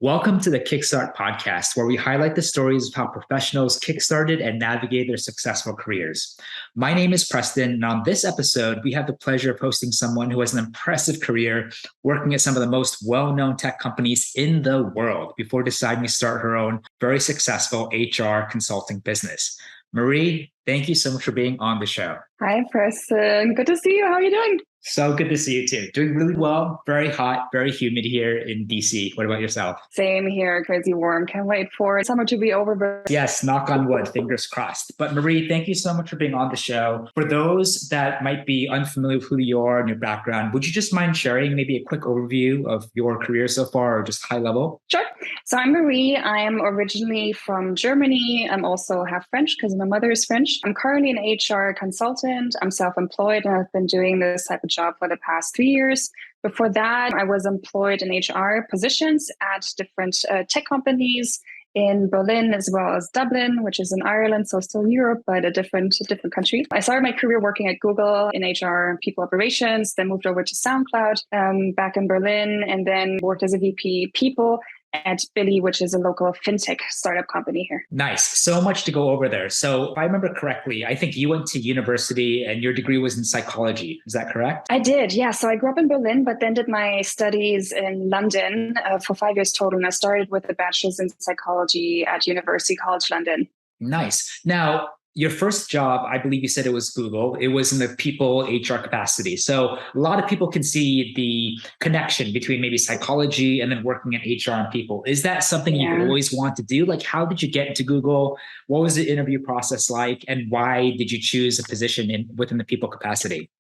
Welcome to the Kickstart podcast, where we highlight the stories of how professionals kickstarted and navigated their successful careers. My name is Preston, and on this episode, we have the pleasure of hosting someone who has an impressive career working at some of the most well-known tech companies in the world before deciding to start her own very successful HR consulting business. Marie, thank you so much for being on the show. Hi, Preston. Good to see you. How are you doing? So good to see you too. Doing really well. Very hot, very humid here in DC. What about yourself? Same here. Crazy warm. Can't wait for summer to be over. But yes, knock on wood, fingers crossed. But Marie, thank you so much for being on the show. For those that might be unfamiliar with who you are and your background, would you just mind sharing maybe a quick overview of your career so far or just high level? Sure. So I'm Marie. I'm originally from Germany. I'm also half French because my mother is French. I'm currently an HR consultant. I'm self-employed and I've been doing this type of job for the past 3 years. Before that, I was employed in HR positions at different tech companies in Berlin as well as Dublin, which is in Ireland, so still Europe, but a different country. I started my career working at Google in HR people operations, then moved over to SoundCloud back in Berlin, and then worked as a VP people at Billy, which is a local fintech startup company here. Nice. So much to go over there. So if I remember correctly, I think you went to university and your degree was in psychology. Is that correct? I did, yeah. So I grew up in Berlin, but then did my studies in London for 5 years total. And I started with a bachelor's in psychology at University College London. Nice. Now, your first job, I believe you said it was Google. It was in the people HR capacity. So a lot of people can see the connection between maybe psychology and then working in HR and people. Is that something you always want to do? Like, how did you get into Google? What was the interview process like? And why did you choose a position within the people capacity?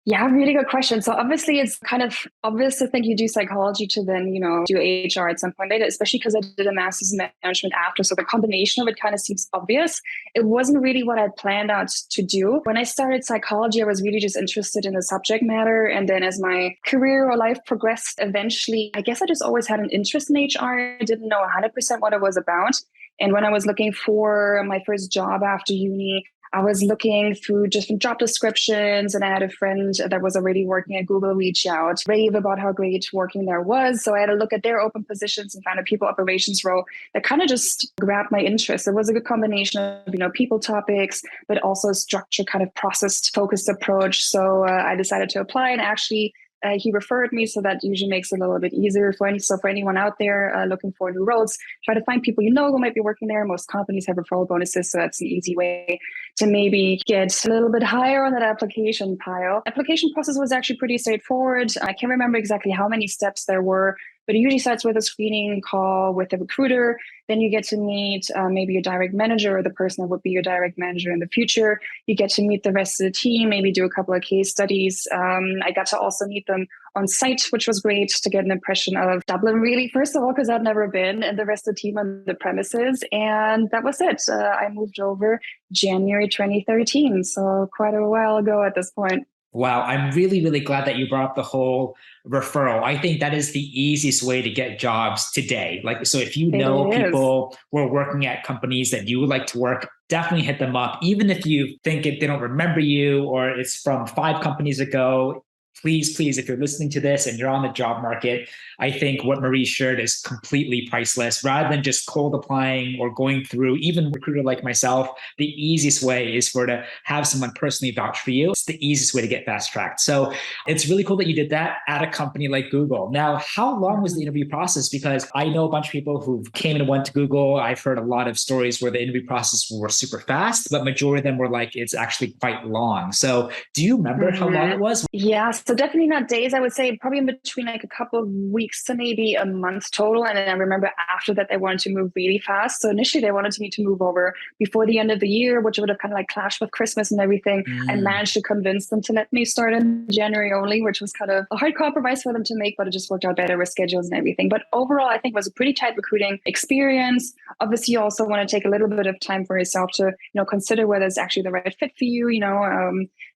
Yeah, really good question. So obviously it's kind of obvious to think you do psychology to then, do HR at some point later, especially because I did a master's in management after. So the combination of it kind of seems obvious. It wasn't really what I planned out to do. When I started psychology, I was really just interested in the subject matter. And then as my career or life progressed, eventually, I guess I just always had an interest in HR. I didn't know 100% what it was about. And when I was looking for my first job after uni, I was looking through different job descriptions, and I had a friend that was already working at Google reach out, rave about how great working there was. So I had a look at their open positions and found a people operations role that kind of just grabbed my interest. It was a good combination of, people topics, but also a structured kind of process focused approach. So I decided to apply, and actually he referred me, so that usually makes it a little bit easier for anyone out there looking for new roles. Try to find people who might be working there. Most companies have referral bonuses, so that's an easy way to maybe get a little bit higher on that application pile. Application process was actually pretty straightforward. I can't remember exactly how many steps there were, but it usually starts with a screening call with the recruiter. Then you get to meet maybe your direct manager or the person that would be your direct manager in the future. You get to meet the rest of the team, maybe do a couple of case studies. I got to also meet them on site, which was great to get an impression of Dublin, really, first of all, because I'd never been, and the rest of the team on the premises. And that was it. I moved over January 2013, so quite a while ago at this point. Wow, I'm really, really glad that you brought up the whole referral. I think that is the easiest way to get jobs today. Like, so if you know people who are working at companies that you would like to work, definitely hit them up. Even if you think they don't remember you or it's from 5 companies ago, please, if you're listening to this and you're on the job market, I think what Marie shared is completely priceless. Rather than just cold applying or going through, even a recruiter like myself, the easiest way is to have someone personally vouch for you. It's the easiest way to get fast tracked. So it's really cool that you did that at a company like Google. Now, how long was the interview process? Because I know a bunch of people who came and went to Google. I've heard a lot of stories where the interview process were super fast, but majority of them were like, it's actually quite long. So do you remember how long it was? Yeah, so definitely not days. I would say probably in between like a couple of weeks to maybe a month total. And then I remember after that, they wanted to move really fast. So initially they wanted me to move over before the end of the year, which would have kind of like clashed with Christmas and everything. I managed to convince them to let me start in January only, which was kind of a hard compromise for them to make, but it just worked out better with schedules and everything. But overall, I think it was a pretty tight recruiting experience. Obviously, you also want to take a little bit of time for yourself to, consider whether it's actually the right fit for you,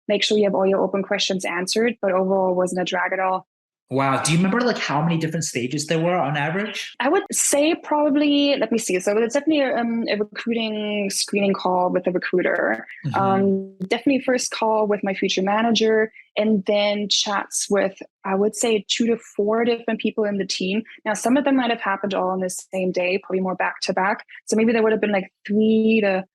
make sure you have all your open questions answered, but overall it wasn't a drag at all. Wow. Do you remember like how many different stages there were on average? I would say probably, let me see. So it's definitely a recruiting screening call with a recruiter. Hmm. Definitely first call with my future manager, and then chats with, I would say, 2 to 4 different people in the team. Now, some of them might have happened all on the same day, probably more back to back. So maybe there would have been like 3 to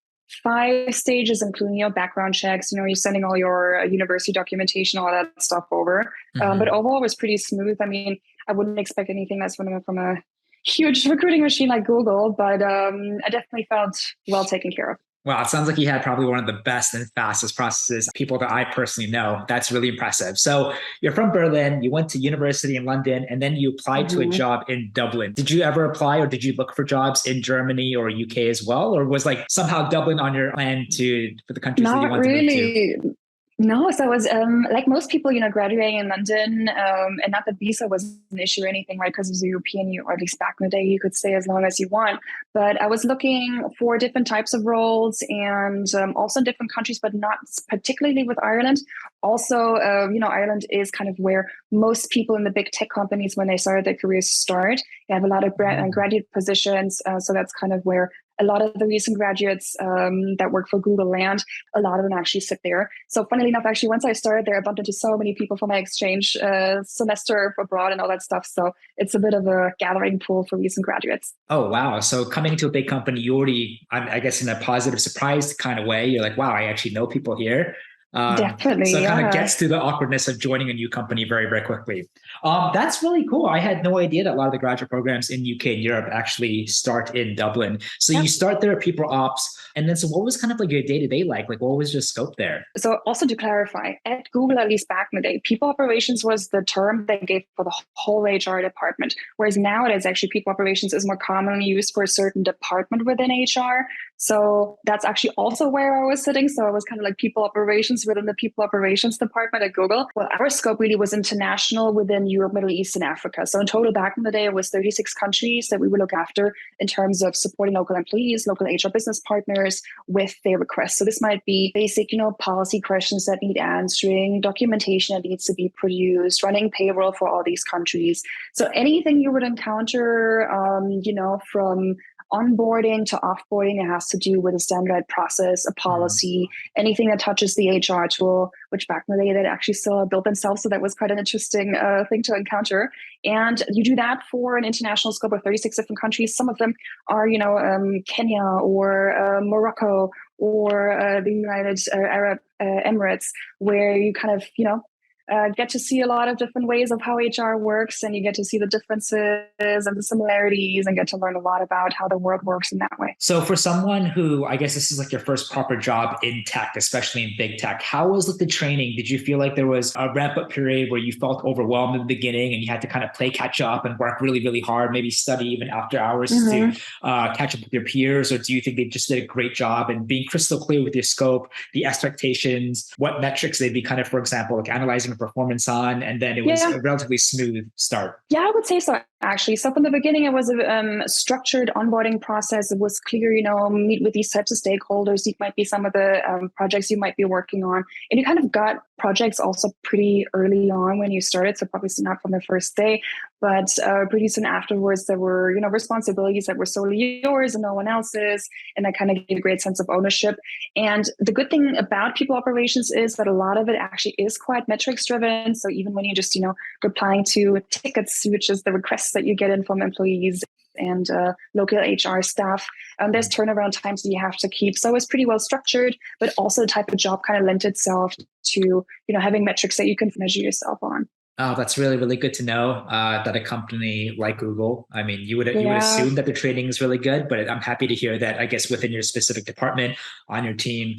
5 stages, including background checks. You're sending all your university documentation, all that stuff over. But Hmm. overall, it was pretty smooth. I mean, I wouldn't expect anything less from a huge recruiting machine like Google, but I definitely felt well taken care of. Wow, it sounds like you had probably one of the best and fastest processes, people that I personally know. That's really impressive. So you're from Berlin, you went to university in London, and then you applied to a Mhm. job in Dublin. Did you ever apply or did you look for jobs in Germany or UK as well? Or was like somehow Dublin on your plan to for the countries that you Not want to move to? really. No, so I was like most people, graduating in London, and not that visa was an issue or anything, right? Because it was a European, or at least back in the day, you could stay as long as you want. But I was looking for different types of roles, and also in different countries, but not particularly with Ireland. Also, Ireland is kind of where most people in the big tech companies, when they started their careers, start. They have a lot of Mm. graduate positions, so that's kind of where a lot of the recent graduates that work for Google land, a lot of them actually sit there. So funnily enough, actually, once I started there, I bumped into so many people from my exchange semester abroad and all that stuff. So it's a bit of a gathering pool for recent graduates. Oh, wow. So coming into a big company, you already, I guess, in a positive surprise kind of way, you're like, wow, I actually know people here. So Definitely, it kind of yeah. gets through the awkwardness of joining a new company very, very quickly. That's really cool. I had no idea that a lot of the graduate programs in UK and Europe actually start in Dublin. So Yeah. you start there at people ops. And then, so what was kind of like your day to day like? Like, what was your scope there? So also to clarify, at Google, at least back in the day, people operations was the term they gave for the whole HR department. Whereas nowadays, actually, people operations is more commonly used for a certain department within HR. So that's actually also where I was sitting. So I was kind of like people operations within the people operations department at Google. Well, our scope really was international within Europe, Middle East, and Africa. So in total, back in the day, it was 36 countries that we would look after in terms of supporting local employees, local HR business partners with their requests. So this might be basic, policy questions that need answering, documentation that needs to be produced, running payroll for all these countries. So anything you would encounter, from onboarding to offboarding, it has to do with a standardized process, a Hmm. policy, anything that touches the HR tool, which back in the day they actually still built themselves. So that was quite an interesting thing to encounter. And you do that for an international scope of 36 different countries. Some of them are, Kenya or Morocco or the United Arab Emirates, where you kind of, get to see a lot of different ways of how HR works, and you get to see the differences and the similarities, and get to learn a lot about how the world works in that way. So for someone who, I guess this is like your first proper job in tech, especially in big tech, how was like the training? Did you feel like there was a ramp up period where you felt overwhelmed in the beginning and you had to kind of play catch up and work really, really hard, maybe study even after hours to Mm-hmm. catch up with your peers? Or do you think they just did a great job in being crystal clear with your scope, the expectations, what metrics they'd be kind of, for example, like analyzing a performance on, and then it was Yeah. a relatively smooth start? Yeah, I would say so, actually. So from the beginning, it was a structured onboarding process. It was clear, meet with these types of stakeholders. These might be some of the projects you might be working on. And you kind of got projects also pretty early on when you started. So probably not from the first day, but pretty soon afterwards, there were, responsibilities that were solely yours and no one else's. And that kind of gave a great sense of ownership. And the good thing about people operations is that a lot of it actually is quite metrics driven. So even when you just, replying to tickets, which is the requests that you get in from employees and local HR staff. There's turnaround times that you have to keep. So it's pretty well structured, but also the type of job kind of lent itself to, having metrics that you can measure yourself on. Oh, that's really, really good to know that a company like Google, I mean, you would Yeah. assume that the training is really good, but I'm happy to hear that I guess within your specific department on your team,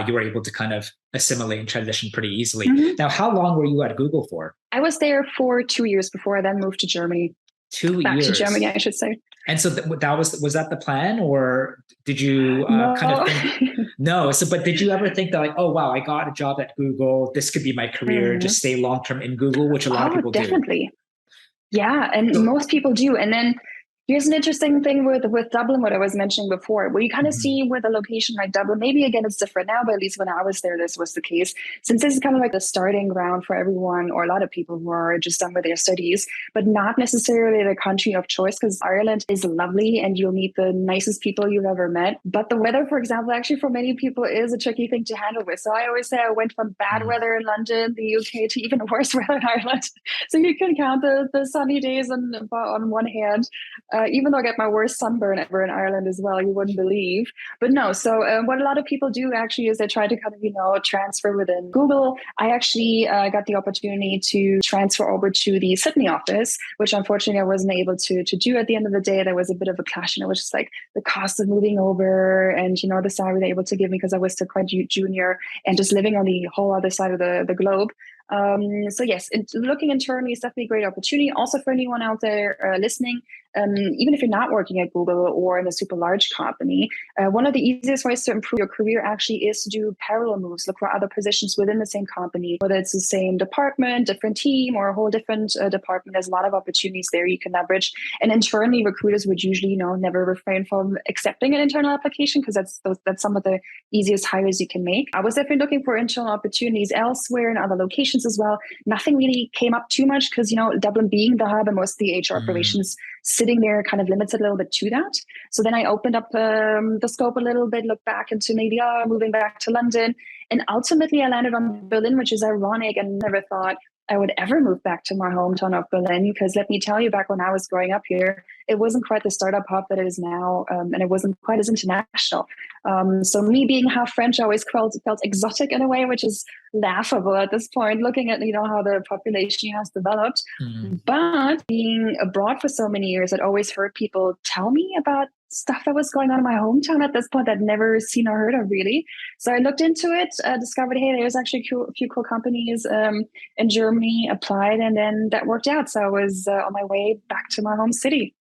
you were able to kind of assimilate and transition pretty easily. Mm-hmm. Now, how long were you at Google for? I was there for 2 years before I then moved to Germany, Two back to Germany, years. I should say. And so that was that the plan, or did you kind of No. think? No. So, but did you ever think that like, oh wow, I got a job at Google. This could be my career. Mhm. Just stay long term in Google, which a lot of Oh, people do. definitely. Yeah, and So, most people do. And then Here's an interesting thing with Dublin, what I was mentioning before, where you kind of see with a location like Dublin, maybe again it's different now, but at least when I was there, this was the case. Since this is kind of like the starting ground for everyone, or a lot of people who are just done with their studies, but not necessarily the country of choice, because Ireland is lovely and you'll meet the nicest people you've ever met. But the weather, for example, actually for many people is a tricky thing to handle with. So I always say I went from bad weather in London, the UK, to even worse weather in Ireland. So you can count the sunny days on one hand. Even though I get my worst sunburn ever in Ireland as well, you wouldn't believe. But no, so what a lot of people do actually is they try to kind of, transfer within Google. I actually got the opportunity to transfer over to the Sydney office, which unfortunately I wasn't able to do at the end of the day. There was a bit of a clash, and it was just like the cost of moving over and, the salary they were able to give me because I was still quite junior and just living on the whole other side of the globe. So yes, looking internally is definitely a great opportunity. Also for anyone out there listening, even if you're not working at Google or in a super large company, one of the easiest ways to improve your career actually is to do parallel moves. Look for other positions within the same company, whether it's the same department, different team, or a whole different department. There's a lot of opportunities there you can leverage. And internally, recruiters would usually, never refrain from accepting an internal application because that's some of the easiest hires you can make. I was definitely looking for internal opportunities elsewhere in other locations as well. Nothing really came up too much because, Dublin being the hub and most of the HR operations sitting there kind of limits it a little bit to that. So then I opened up the scope a little bit, looked back into maybe moving back to London. And ultimately I landed on Berlin, which is ironic, and never thought I would ever move back to my hometown of Berlin. Because let me tell you, back when I was growing up here, it wasn't quite the startup hub that it is now. And it wasn't quite as international. So me being half French, I always felt exotic in a way, which is laughable at this point, looking at, how the population has developed. But being abroad for so many years, I'd always heard people tell me about stuff that was going on in my hometown at this point I'd never seen or heard of really. So I looked into it, discovered, hey, there's actually a few cool companies in Germany, applied, and then that worked out. So I was on my way back to my home city.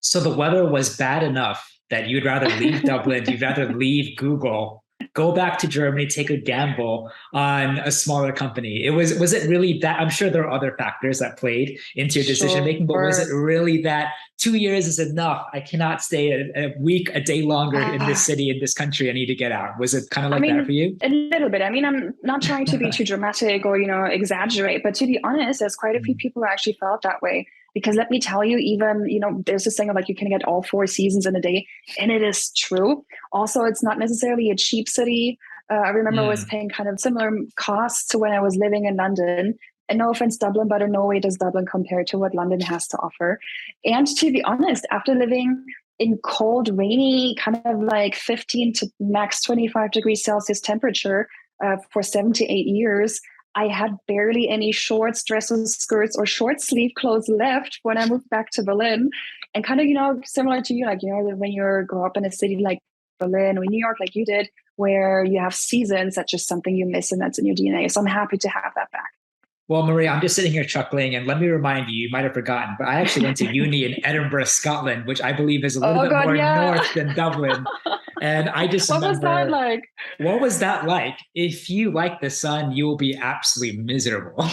So the weather was bad enough that you'd rather leave Dublin, you'd rather leave Google, go back to Germany, take a gamble on a smaller company. Was it really that? I'm sure there are other factors that played into your decision making, but was it really that 2 years is enough? I cannot stay a week, a day longer in this city, in this country. I need to get out. Was it kind of like that for you? A little bit. I'm not trying to be too dramatic or, exaggerate, but to be honest, there's quite a few people who actually felt that way. Because let me tell you, even, there's this thing of like you can get all 4 seasons in a day. And it is true. Also, it's not necessarily a cheap city. I remember I was paying kind of similar costs to when I was living in London. And no offense, Dublin, but in no way does Dublin compare to what London has to offer. And to be honest, after living in cold, rainy, kind of like 15 to max 25 degrees Celsius temperature for 7 to 8 years, I had barely any shorts, dresses, skirts, or short sleeve clothes left when I moved back to Berlin. And kind of, similar to you, like, when you grow up in a city like Berlin or New York, like you did, where you have seasons, that's just something you miss and that's in your DNA. So I'm happy to have that back. Well, Maria, I'm just sitting here chuckling, and let me remind you, you might have forgotten, but I actually went to uni in Edinburgh, Scotland, which I believe is a little bit more north than Dublin. And I just remember, was that like? What was that like? If you like the sun, you will be absolutely miserable.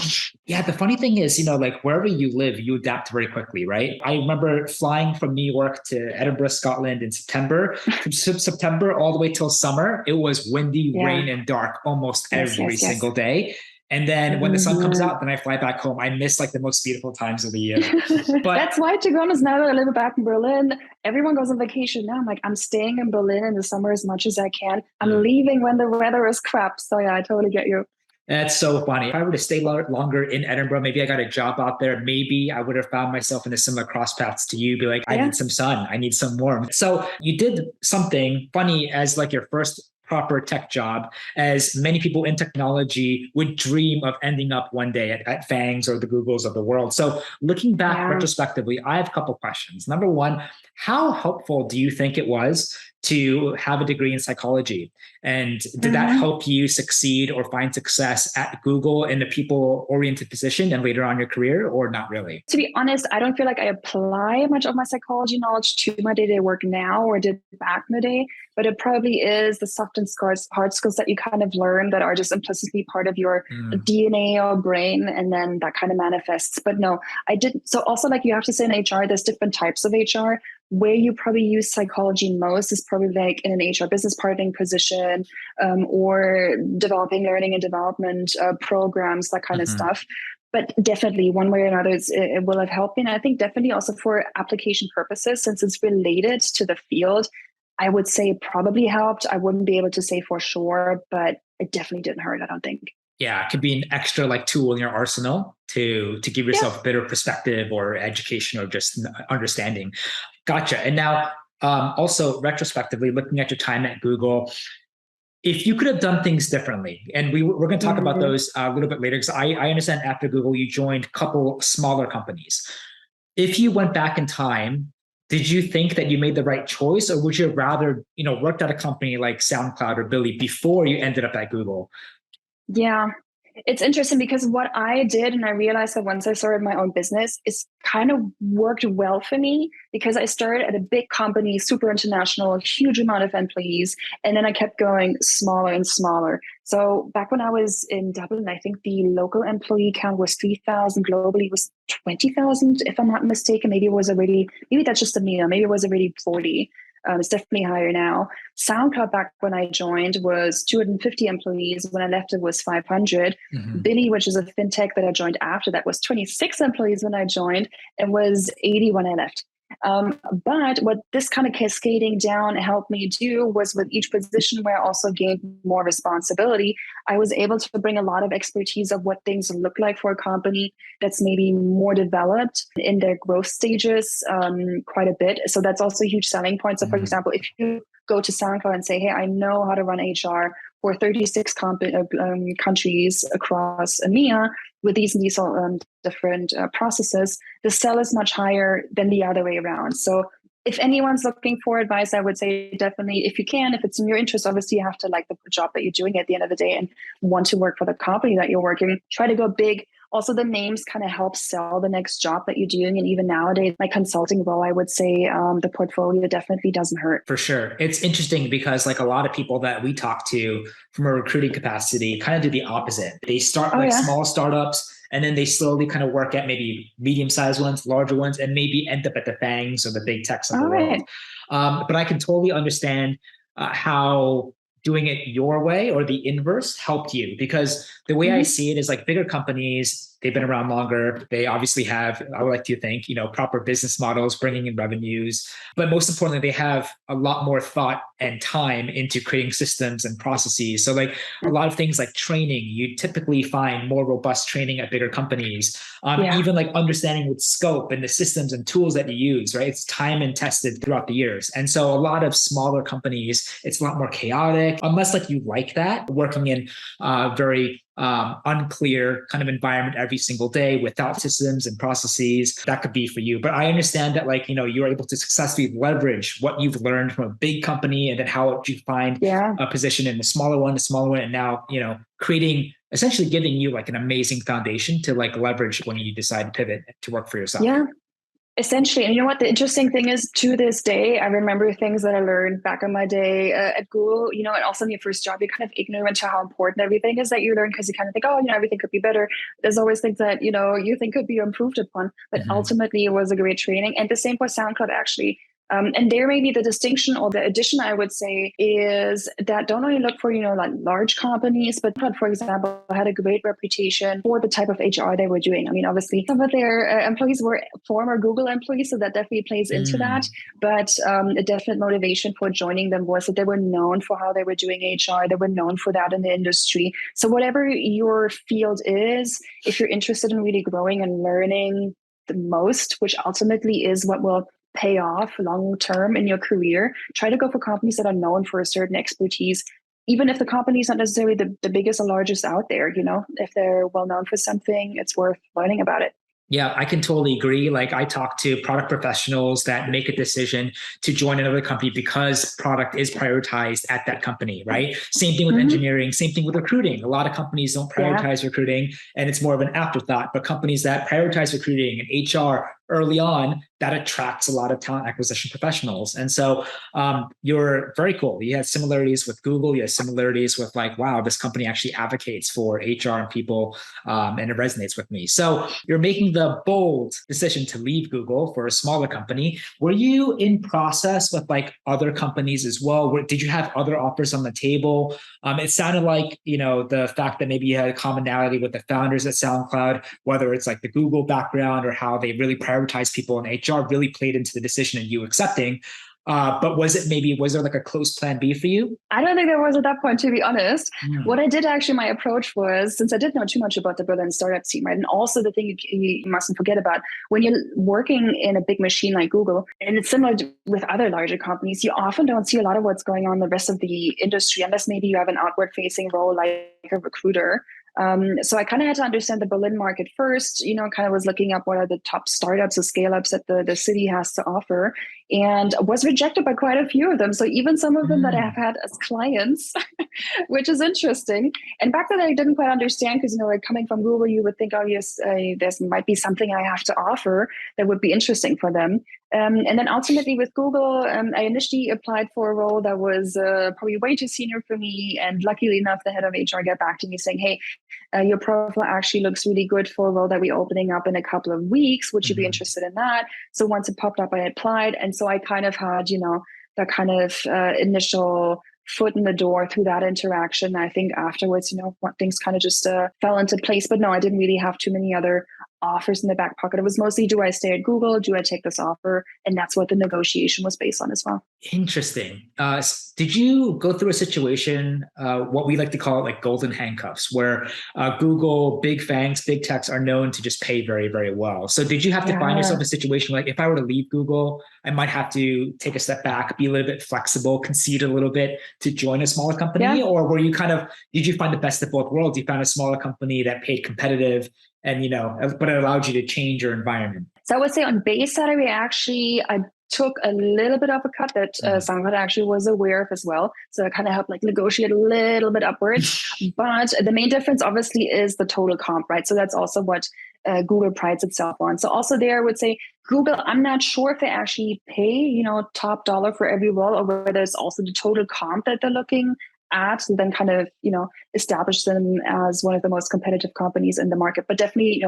Yeah, the funny thing is, like wherever you live, you adapt very quickly, right? I remember flying from New York to Edinburgh, Scotland in September. From September all the way till summer, it was windy, rain, and dark almost every single day. And then when the sun comes out, then I fly back home. I miss like the most beautiful times of the year. But that's why, to be honest, now that I live back in Berlin, everyone goes on vacation now. I'm like, I'm staying in Berlin in the summer as much as I can. I'm leaving when the weather is crap. So yeah, I totally get you. That's so funny. If I were to stay longer in Edinburgh, maybe I got a job out there. Maybe I would have found myself in a similar cross paths to you. Be like, I need some sun. I need some warmth. So you did something funny as like your first proper tech job, as many people in technology would dream of ending up one day at FANGs or the Googles of the world. So looking back retrospectively, I have a couple questions. Number one, how helpful do you think it was to have a degree in psychology? And did that help you succeed or find success at Google in a people-oriented position and later on in your career, or not really? To be honest, I don't feel like I apply much of my psychology knowledge to my day-to-day work now or did back in the day, but it probably is the soft and hard skills that you kind of learn that are just implicitly part of your DNA or brain, and then that kind of manifests. But no, I didn't. So also, like, you have to say in HR, there's different types of HR. where you probably use psychology most is probably like in an HR business partnering position, or developing learning and development programs, that kind of stuff. But definitely one way or another, it will have helped me. And I think definitely also for application purposes, since it's related to the field, I would say it probably helped. I wouldn't be able to say for sure, but it definitely didn't hurt, I don't think. Yeah, it could be an extra like tool in your arsenal to give yourself better perspective or education or just understanding. Gotcha. And now also retrospectively, looking at your time at Google, if you could have done things differently, and we're going to talk about those a little bit later, because I understand after Google, you joined a couple smaller companies. If you went back in time, did you think that you made the right choice, or would you have rather, worked at a company like SoundCloud or Billy before you ended up at Google? Yeah. It's interesting because what I did, and I realized that once I started my own business, is kind of worked well for me because I started at a big company, super international, huge amount of employees. And then I kept going smaller and smaller. So back when I was in Dublin, I think the local employee count was 3,000. Globally was 20,000, if I'm not mistaken. Maybe that's just a meter. Maybe it was already 40. It's definitely higher now. SoundCloud back when I joined was 250 employees. When I left, it was 500. Billy, which is a fintech that I joined after that, was 26 employees when I joined and was 80 when I left. But what this kind of cascading down helped me do was with each position where I also gained more responsibility, I was able to bring a lot of expertise of what things look like for a company that's maybe more developed in their growth stages quite a bit. So that's also a huge selling point. So for example, if you go to SoundCloud and say, hey, I know how to run HR for 36 countries across EMEA with these different processes, the sell is much higher than the other way around. So if anyone's looking for advice, I would say definitely, if you can, if it's in your interest, obviously you have to like the job that you're doing at the end of the day and want to work for the company that you're working, try to go big. Also, the names kind of help sell the next job that you're doing. And even nowadays, my consulting role, I would say the portfolio definitely doesn't hurt. For sure. It's interesting because like a lot of people that we talk to from a recruiting capacity kind of do the opposite. They start small startups, and then they slowly kind of work at maybe medium-sized ones, larger ones, and maybe end up at the FANGs or the big techs of the world. But I can totally understand how doing it your way or the inverse helped you, because the way I see it is like bigger companies, they've been around longer. They obviously have, I would like to think, proper business models, bringing in revenues. But most importantly, they have a lot more thought and time into creating systems and processes. So like a lot of things like training, you typically find more robust training at bigger companies. Even like understanding with scope and the systems and tools that you use, right? It's time and tested throughout the years. And so a lot of smaller companies, it's a lot more chaotic, unless like you like that, working in very unclear kind of environment every single day without systems and processes. That could be for you. But I understand that like, you're able to successfully leverage what you've learned from a big company and then how you find a position in a smaller one, and now, essentially giving you like an amazing foundation to like leverage when you decide to pivot to work for yourself. Yeah. Essentially. And you know what? The interesting thing is, to this day, I remember things that I learned back in my day at Google, and also in your first job, you're kind of ignorant to how important everything is that you learn, because you kind of think, everything could be better. There's always things that, you think could be improved upon, but ultimately it was a great training. And the same for SoundCloud, actually. And there may be the distinction or the addition, I would say, is that don't only look for, like large companies, but for example, had a great reputation for the type of HR they were doing. I mean, obviously, some of their employees were former Google employees, so that definitely plays into that. But a definite motivation for joining them was that they were known for how they were doing HR. They were known for that in the industry. So whatever your field is, if you're interested in really growing and learning the most, which ultimately is what will pay off long term in your career, try to go for companies that are known for a certain expertise, even if the company is not necessarily the biggest or largest out there. If they're well known for something, it's worth learning about it. Yeah, I can totally agree. Like I talk to product professionals that make a decision to join another company because product is prioritized at that company, right? Same thing with engineering, same thing with recruiting. A lot of companies don't prioritize recruiting and it's more of an afterthought, but companies that prioritize recruiting and HR early on that attracts a lot of talent acquisition professionals. And so you're very cool. You had similarities with Google. You had similarities with like, wow, this company actually advocates for HR and people, and it resonates with me. So you're making the bold decision to leave Google for a smaller company. Were you in process with like other companies as well? Did you have other offers on the table? It sounded like, the fact that maybe you had a commonality with the founders at SoundCloud, whether it's like the Google background or how they really prioritize people in HR really played into the decision and you accepting. But was there like a close plan B for you? I don't think there was at that point, to be honest. Mm. What I did actually, my approach was, since I didn't know too much about the Berlin startup scene, right? And also the thing you mustn't forget about, when you're working in a big machine like Google, and it's similar with other larger companies, you often don't see a lot of what's going on in the rest of the industry, unless maybe you have an outward facing role like a recruiter. So I kind of had to understand the Berlin market first, kind of was looking up what are the top startups or scale ups that the city has to offer, and was rejected by quite a few of them. So even some of them that I have had as clients, which is interesting. And back then I didn't quite understand because, like coming from Google, you would think, oh yes, there's might be something I have to offer that would be interesting for them. And then ultimately with Google, I initially applied for a role that was probably way too senior for me. And luckily enough, the head of HR got back to me saying, hey, your profile actually looks really good for a role that we're opening up in a couple of weeks. Would you be interested in that? So once it popped up, I applied. And so I kind of had, that kind of initial foot in the door through that interaction. I think afterwards, things kind of just fell into place. But no, I didn't really have too many other offers in the back pocket. It was mostly, do I stay at Google? Do I take this offer? And that's what the negotiation was based on as well. Interesting. Did you go through a situation, what we like to call it like golden handcuffs, where Google, big fangs, big techs are known to just pay very, very well. So did you have to find yourself a situation like, if I were to leave Google, I might have to take a step back, be a little bit flexible, concede a little bit to join a smaller company? Yeah. Or were you did you find the best of both worlds? You found a smaller company that paid competitive and, but it allowed you to change your environment. So I would say on base salary, I took a little bit of a cut that SoundCloud actually was aware of as well. So I kind of helped negotiate a little bit upwards. But the main difference obviously is the total comp, right? So that's also what Google prides itself on. So also there I would say Google, I'm not sure if they actually pay, top dollar for every role, or whether it's also the total comp that they're looking at, and then kind of, establish them as one of the most competitive companies in the market. But definitely,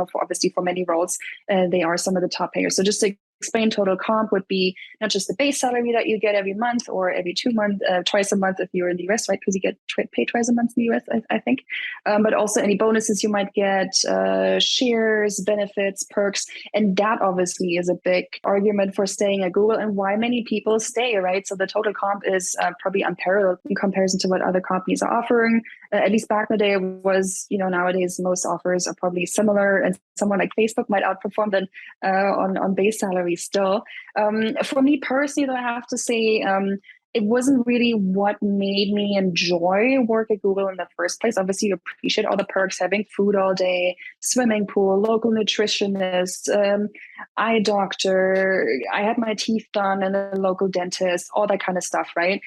for many roles, they are some of the top payers. So just to explain, total comp would be not just the base salary that you get every month or every 2 months, twice a month if you're in the US, right? Because you get paid twice a month in the US, I think. But also any bonuses you might get, shares, benefits, perks. And that obviously is a big argument for staying at Google and why many people stay, right? So the total comp is probably unparalleled in comparison to what other companies are offering. At least back in the day, it was, nowadays most offers are probably similar, and someone like Facebook might outperform them on base salary still. For me personally, though, I have to say, it wasn't really what made me enjoy work at Google in the first place. Obviously, you appreciate all the perks, having food all day, swimming pool, local nutritionist, eye doctor. I had my teeth done and a local dentist, all that kind of stuff, right?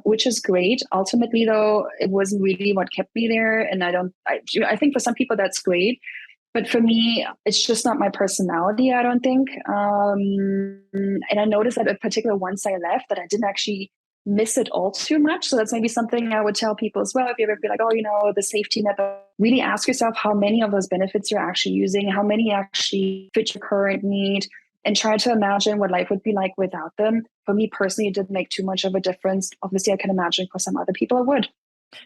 Which is great. Ultimately, though, it wasn't really what kept me there. And I think for some people that's great. But for me, it's just not my personality, I don't think. And I noticed that particularly once I left, that I didn't actually miss it all too much. So that's maybe something I would tell people as well. If you ever feel like, the safety net, really ask yourself how many of those benefits you're actually using, how many actually fit your current need, and try to imagine what life would be like without them. For me personally, it didn't make too much of a difference. Obviously, I can imagine for some other people it would.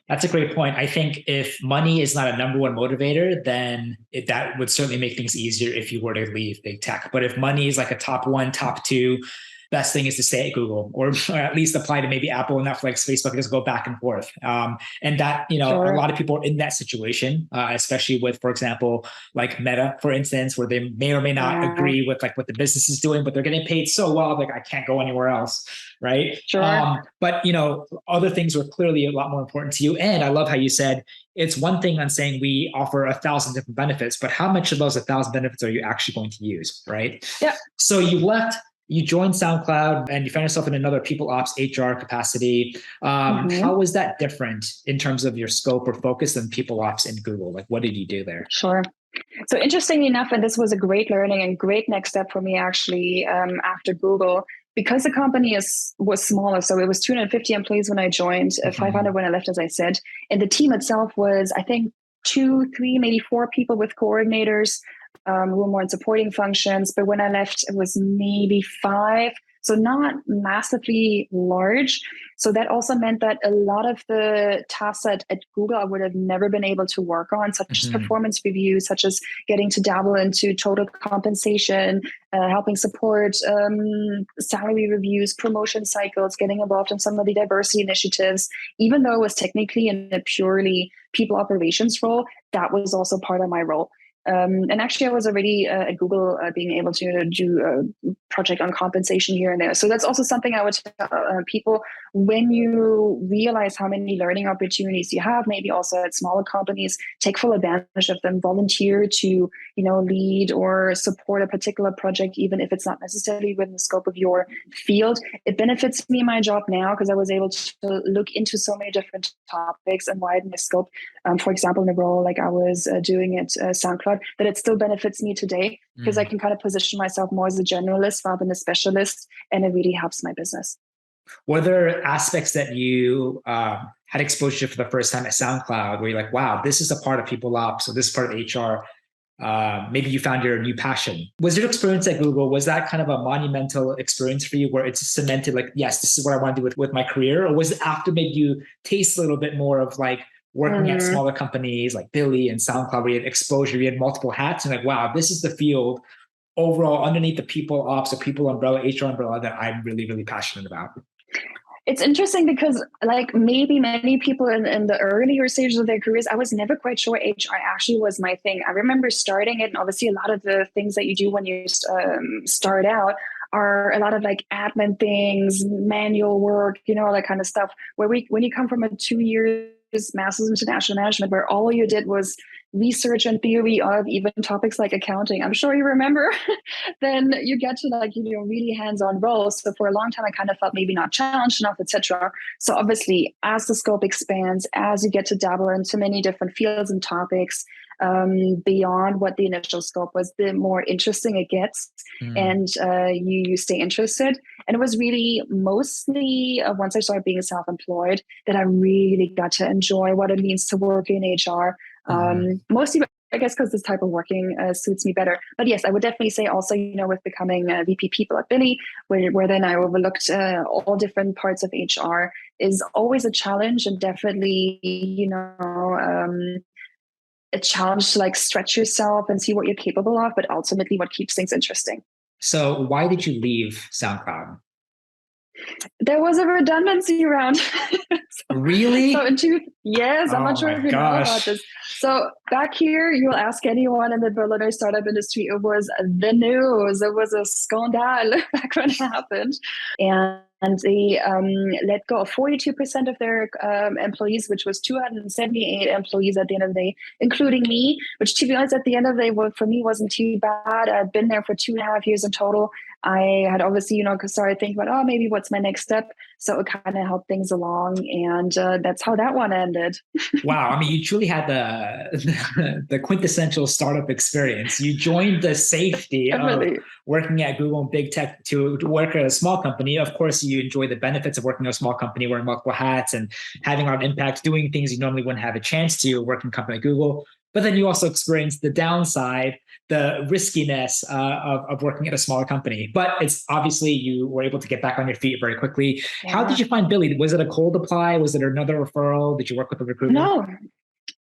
That's a great point. I think if money is not a number one motivator, then that would certainly make things easier if you were to leave big tech. But if money is like a top one, top two, best thing is to stay at Google, or at least apply to maybe Apple, Netflix, Facebook, just go back and forth. And that, sure. A lot of people are in that situation, especially with, for example, like Meta, for instance, where they may or may not agree with like what the business is doing, but they're getting paid so well, like I can't go anywhere else. Right. Sure. But, other things were clearly a lot more important to you. And I love how you said, it's one thing on saying we offer 1,000 different benefits, but how much of those 1,000 benefits are you actually going to use? Right. Yeah. So you joined SoundCloud and you found yourself in another people ops HR capacity. How was that different in terms of your scope or focus than people ops in Google? Like, what did you do there? Sure. So interestingly enough, and this was a great learning and great next step for me actually after Google, because the company was smaller. So it was 250 employees when I joined, 500 when I left, as I said. And the team itself was, I think, 2, 3, maybe 4 people with coordinators who were more in supporting functions. But when I left, it was maybe 5. So not massively large. So that also meant that a lot of the tasks at Google I would have never been able to work on, such as performance reviews, such as getting to dabble into total compensation, helping support salary reviews, promotion cycles, getting involved in some of the diversity initiatives. Even though it was technically in a purely people operations role, that was also part of my role. And actually, I was already at Google being able to do a project on compensation here and there. So that's also something I would tell people, when you realize how many learning opportunities you have, maybe also at smaller companies, take full advantage of them, volunteer to, lead or support a particular project, even if it's not necessarily within the scope of your field. It benefits me in my job now because I was able to look into so many different topics and widen the scope. For example, in the role like I was doing at SoundCloud, that it still benefits me today because I can kind of position myself more as a generalist rather than a specialist, and it really helps my business. Were there aspects that you had exposure for the first time at SoundCloud where you're like, wow, this is a part of people ops, so this is part of HR? Maybe you found your new passion. Was your experience at Google, was that kind of a monumental experience for you where it's cemented like, yes, this is what I want to do with my career? Or was it after maybe you taste a little bit more of like working at smaller companies like Billy and SoundCloud where you had exposure, you had multiple hats and like, wow, this is the field overall underneath the people ops or people umbrella, HR umbrella that I'm really, really passionate about? It's interesting because like maybe many people in the earlier stages of their careers, I was never quite sure HR actually was my thing. I remember starting it, and obviously a lot of the things that you do when you start out are a lot of like admin things, manual work, that kind of stuff. When you come from a 2 years master's in international management, where all you did was research and theory of even topics like accounting, I'm sure you remember, then you get to like, really hands-on roles. So for a long time, I kind of felt maybe not challenged enough, etc. So obviously, as the scope expands, as you get to dabble into many different fields and topics, beyond what the initial scope was, the more interesting it gets, and you stay interested. And it was really mostly once I started being self-employed that I really got to enjoy what it means to work in HR. Mostly, I guess, because this type of working suits me better. But yes, I would definitely say also, with becoming VP people at Billy, where then I overlooked all different parts of HR, is always a challenge, and definitely, a challenge to like stretch yourself and see what you're capable of, but ultimately what keeps things interesting. So why did you leave SoundCloud? There was a redundancy round. Really? Yes, I'm not sure if you know about this. So back here, you'll ask anyone in the Berliner startup industry, it was the news. It was a scandal back when it happened. And they let go of 42% of their employees, which was 278 employees at the end of the day, including me, which, to be honest, at the end of the day, for me wasn't too bad. I'd been there for 2.5 years in total. I had obviously, started thinking about, maybe what's my next step. So it kind of helped things along. And that's how that one ended. Wow. I mean, you truly had the quintessential startup experience. You joined the safety of working at Google and big tech to work at a small company. Of course, you enjoy the benefits of working at a small company, wearing multiple hats and having a lot of impact, doing things you normally wouldn't have a chance to working company at Google. But then you also experienced the downside, the riskiness of working at a smaller company. But it's obviously you were able to get back on your feet very quickly. Yeah. How did you find Billy? Was it a cold apply? Was it another referral? Did you work with a recruiter? No.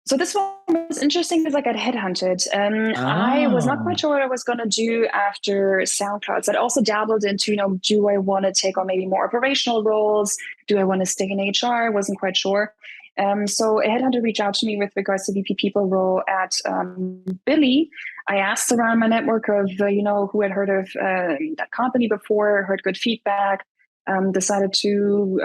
So this one was interesting because I got headhunted. I was not quite sure what I was going to do after SoundCloud. So I also dabbled into, do I want to take on maybe more operational roles? Do I want to stay in HR? I wasn't quite sure. So a headhunter reached out to me with regards to VP People role at Billy. I asked around my network of, who had heard of that company before, heard good feedback, decided to,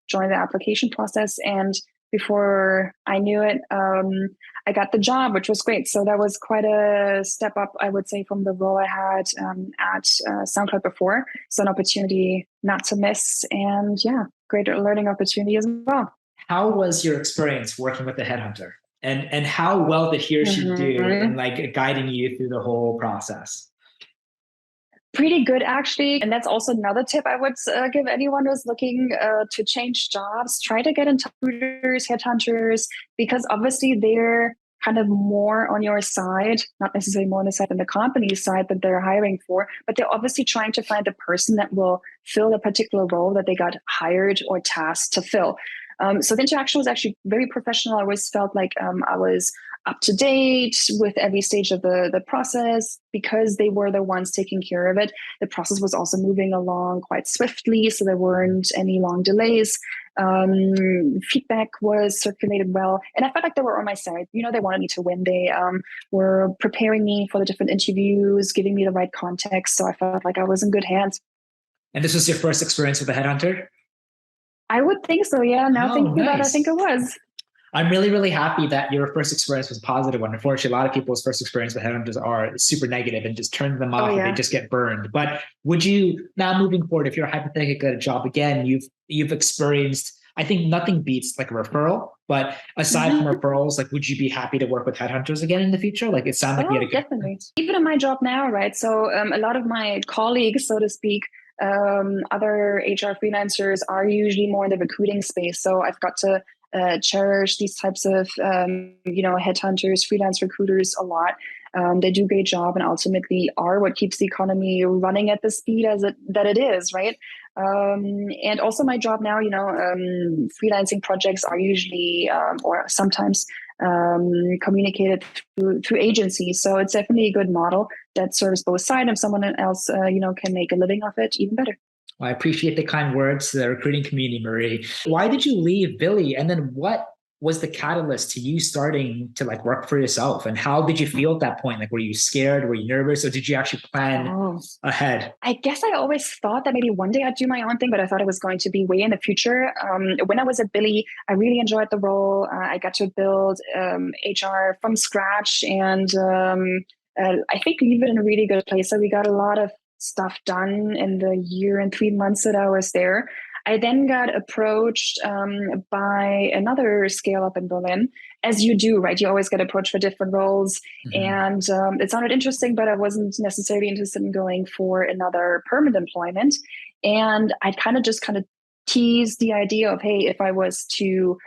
join the application process. And before I knew it, I got the job, which was great. So that was quite a step up, I would say, from the role I had at SoundCloud before. So an opportunity not to miss. And yeah, great learning opportunity as well. How was your experience working with the headhunter? And how well did he or she do in Mhm. like guiding you through the whole process? Pretty good, actually. And that's also another tip I would give anyone who's looking to change jobs. Try to get in touch with recruiters, headhunters, because obviously they're kind of more on your side, not necessarily more on the side than the company's side that they're hiring for, but they're obviously trying to find the person that will fill a particular role that they got hired or tasked to fill. So the interaction was actually very professional. I always felt like I was up to date with every stage of the process because they were the ones taking care of it. The process was also moving along quite swiftly, so there weren't any long delays. Feedback was circulated well, and I felt like they were on my side. You know, they wanted me to win. They were preparing me for the different interviews, giving me the right context, so I felt like I was in good hands. And this was your first experience with a headhunter? I would think so, yeah. Now Oh, thinking about it, I think nice. it was. I'm really, really happy that your first experience was a positive one. Unfortunately, a lot of people's first experience with headhunters are super negative and just turn them Oh, off and they yeah. just get burned. But would you now moving forward, if you're hypothetically get a job again, you've experienced, I think nothing beats like a referral. But aside from Mhm. referrals, like would you be happy to work with headhunters again in the future? Like it sounded like you had Oh, a good definitely. Even in my job now, right? So a lot of my colleagues, so to speak, other HR freelancers are usually more in the recruiting space. So I've got to cherish these types of, headhunters, freelance recruiters a lot. They do a great job and ultimately are what keeps the economy running at the speed that it is, right? And also my job now, freelancing projects are usually or sometimes communicated through agencies. So it's definitely a good model that serves both sides. If someone else, can make a living off it, even better. Well, I appreciate the kind words to the recruiting community, Marie. Why did you leave Billy? And then what was the catalyst to you starting to like work for yourself? And how did you feel at that point? Like, were you scared? Were you nervous? Or did you actually plan Oh, ahead? I guess I always thought that maybe one day I'd do my own thing, but I thought it was going to be way in the future. When I was at Billy, I really enjoyed the role. I got to build HR from scratch, and I think leave it in a really good place. So we got a lot of stuff done in the year and 3 months that I was there. I then got approached by another scale up in Berlin, as you do, right? You always get approached for different roles. Mhm. And it sounded interesting, but I wasn't necessarily interested in going for another permanent employment. And I kind of teased the idea of, hey, if I was to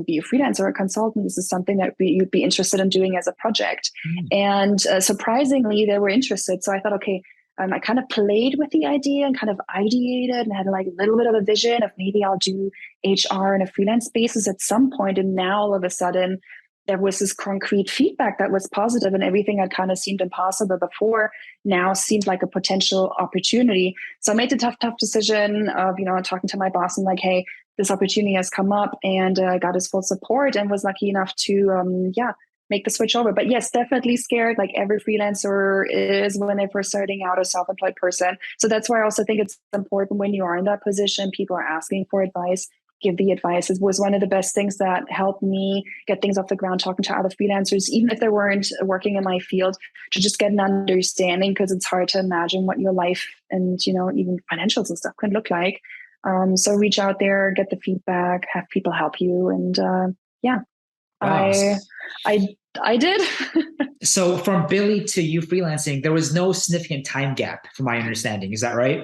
be a freelancer or a consultant, this is something that you'd be interested in doing as a project. Mm. And surprisingly, they were interested. So I thought, okay, I kind of played with the idea and kind of ideated and had like a little bit of a vision of maybe I'll do HR in a freelance basis at some point. And now all of a sudden, there was this concrete feedback that was positive, and everything that kind of seemed impossible before now seemed like a potential opportunity. So I made the tough decision of, talking to my boss and like, hey, this opportunity has come up, and got his full support and was lucky enough to, make the switch over. But yes, definitely scared, like every freelancer is when they're first starting out, a self-employed person. So that's why I also think it's important when you are in that position, people are asking for advice, give the advice. It was one of the best things that helped me get things off the ground, talking to other freelancers, even if they weren't working in my field, to just get an understanding, because it's hard to imagine what your life and, even financials and stuff can look like. So reach out there, get the feedback, have people help you. And yeah, Wow. I, I, I did. So from Billy to you freelancing, there was no significant time gap, from my understanding. Is that right?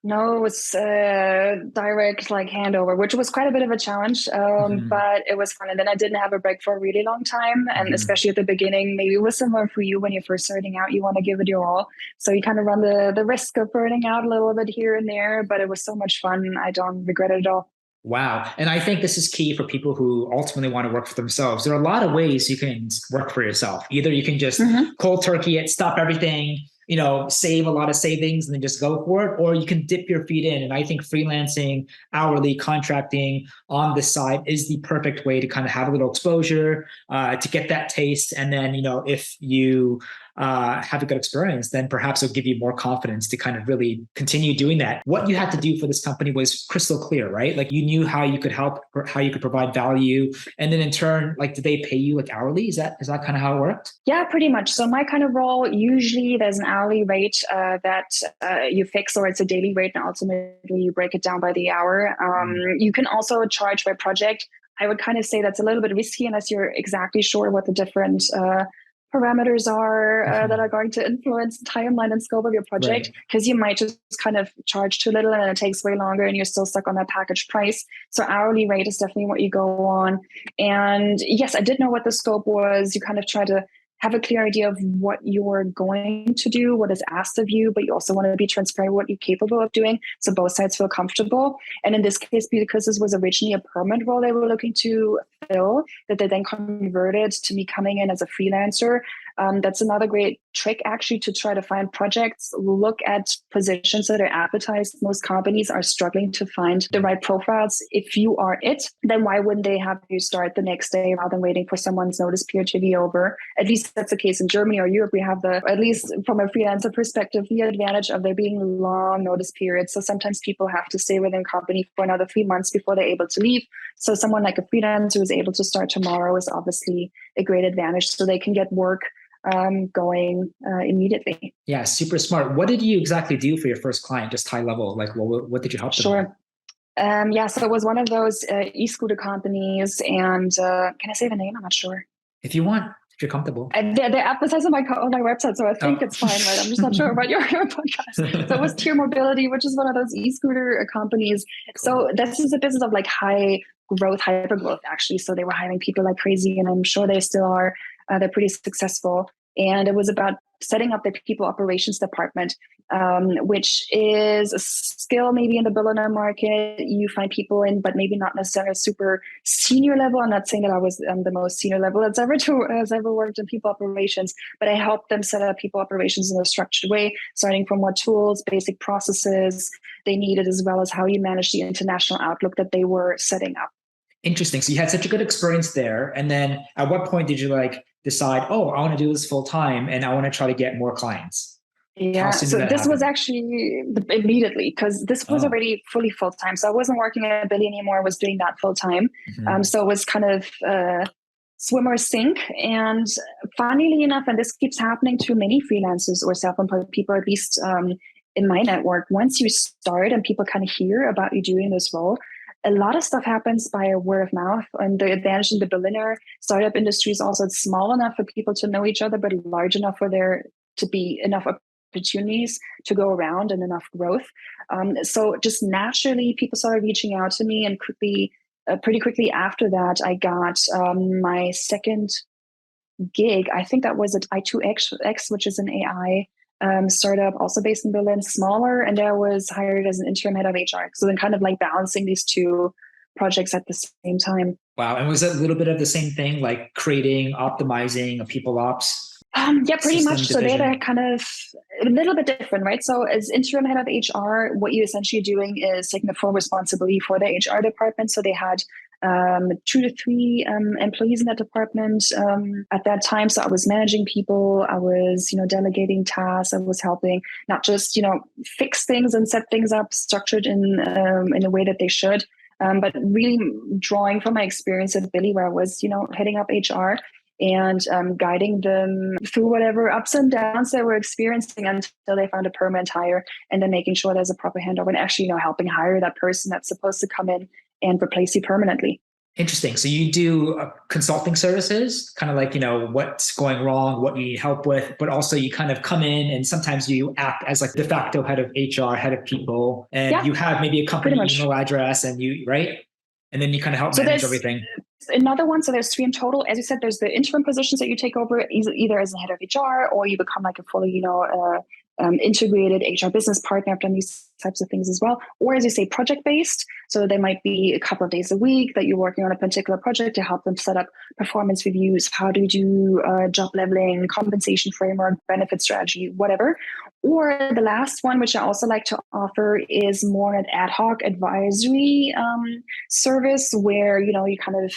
No, it was direct like handover, which was quite a bit of a challenge, Mhm. but it was fun. And then I didn't have a break for a really long time. And Mhm. especially at the beginning, maybe it was similar for you when you're first starting out, you want to give it your all. So you kind of run the risk of burning out a little bit here and there, but it was so much fun. I don't regret it at all. Wow. And I think this is key for people who ultimately want to work for themselves. There are a lot of ways you can work for yourself. Either you can just Mm-hmm. cold turkey it, stop everything, save a lot of savings and then just go for it, or you can dip your feet in. And I think freelancing, hourly contracting on the side is the perfect way to kind of have a little exposure, to get that taste. And then, if you have a good experience, then perhaps it'll give you more confidence to kind of really continue doing that. What you had to do for this company was crystal clear, right? Like you knew how you could help, how you could provide value. And then in turn, like, did they pay you like hourly? Is that kind of how it worked? Yeah, pretty much. So my kind of role, usually there's an hourly rate that you fix, or it's a daily rate, and ultimately you break it down by the hour. Mm. You can also charge by project. I would kind of say that's a little bit risky unless you're exactly sure what the different parameters are that are going to influence the timeline and scope of your project, because you might just kind of charge too little and it takes way longer and you're still stuck on that package price. So hourly rate is definitely what you go on. And yes, I did know what the scope was. You kind of try to have a clear idea of what you're going to do, what is asked of you, but you also want to be transparent what you're capable of doing, so both sides feel comfortable. And in this case, because this was originally a permanent role they were looking to fill, that they then converted to me coming in as a freelancer. That's another great trick, actually, to try to find projects. Look at positions that are advertised. Most companies are struggling to find the right profiles. If you are it, then why wouldn't they have you start the next day rather than waiting for someone's notice period to be over? At least that's the case in Germany or Europe. We have at least from a freelancer perspective, the advantage of there being long notice periods. So sometimes people have to stay within a company for another 3 months before they're able to leave. So someone like a freelancer who is able to start tomorrow is obviously a great advantage, so they can get work going immediately. Yeah, super smart. What did you exactly do for your first client, just high level? Like, what did you help them with? Sure. So it was one of those e-scooter companies, and can I say the name? I'm not sure. If you want, if you're comfortable. They're advertised on my website, so I think it's fine, right? I'm just not sure about your podcast. So it was Tier Mobility, which is one of those e-scooter companies. Cool. So this is a business of like high growth, hyper growth, actually. So they were hiring people like crazy, and I'm sure they still are. They're pretty successful. And it was about setting up the people operations department, which is a skill maybe in the billionaire market. You find people in, but maybe not necessarily a super senior level. I'm not saying that I was the most senior level that's ever worked in people operations, but I helped them set up people operations in a structured way, starting from what tools, basic processes they needed, as well as how you manage the international outlook that they were setting up. Interesting. So you had such a good experience there. And then at what point did you decide, oh, I want to do this full time and I want to try to get more clients? Yeah. So this was actually immediately, because this was already fully full time. So I wasn't working at Billy anymore. I was doing that full time. Mm-hmm. So it was kind of swim or sink. And funnily enough, and this keeps happening to many freelancers or self-employed people, at least in my network, once you start and people kind of hear about you doing this role, a lot of stuff happens by word of mouth. And the advantage in the billionaire startup industry is also it's small enough for people to know each other, but large enough for there to be enough opportunities to go around and enough growth. So just naturally, people started reaching out to me, and pretty quickly after that, I got my second gig. I think that was at i2X, which is an AI startup also based in Berlin, smaller, and I was hired as an interim head of HR. So then kind of like balancing these two projects at the same time. Wow. And was it a little bit of the same thing, like creating, optimizing a people ops? Yeah, pretty much. So they're kind of a little bit different, right? So as interim head of HR, what you're essentially doing is taking the full responsibility for the HR department. So they had 2 to 3 employees in that department at that time. So I was managing people. I was, delegating tasks. I was helping not just, fix things and set things up structured in a way that they should, but really drawing from my experience at Billy, where I was, heading up HR and guiding them through whatever ups and downs they were experiencing until they found a permanent hire, and then making sure there's a proper handover and actually, helping hire that person that's supposed to come in and replace you permanently. Interesting. So you do consulting services, kind of like, what's going wrong, what you need help with, but also you kind of come in and sometimes you act as like de facto head of HR, head of people, and you have maybe a company email address and right? And then you kind of help manage everything. Another one. So there's 3 in total. As you said, there's the interim positions that you take over either as a head of HR or you become like a fully, integrated HR business partner. I've done these types of things as well. Or as you say, project-based. So there might be a couple of days a week that you're working on a particular project to help them set up performance reviews. How do you do job leveling, compensation framework, benefit strategy, whatever. Or the last one, which I also like to offer, is more an ad hoc advisory service where, you kind of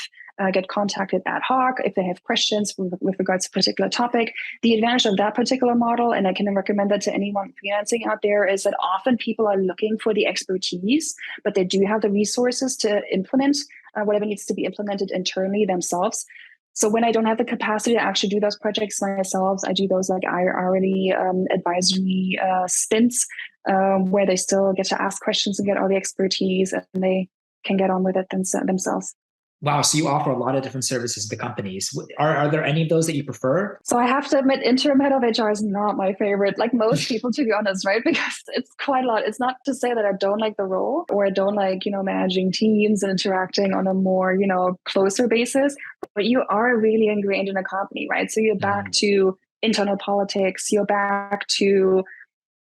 get contacted ad hoc if they have questions with regards to a particular topic. The advantage of that particular model, and I can recommend that to anyone freelancing out there, is that often people are looking for the expertise, but they do have the resources to implement whatever needs to be implemented internally themselves. So when I don't have the capacity to actually do those projects myself, I do those like hourly advisory stints where they still get to ask questions and get all the expertise, and they can get on with it themselves. Wow. So you offer a lot of different services to companies. Are there any of those that you prefer? So I have to admit, interim head of HR is not my favorite, like most people, to be honest, right? Because it's quite a lot. It's not to say that I don't like the role or I don't like, managing teams and interacting on a more, closer basis, but you are really ingrained in a company, right? So you're back to internal politics, you're back to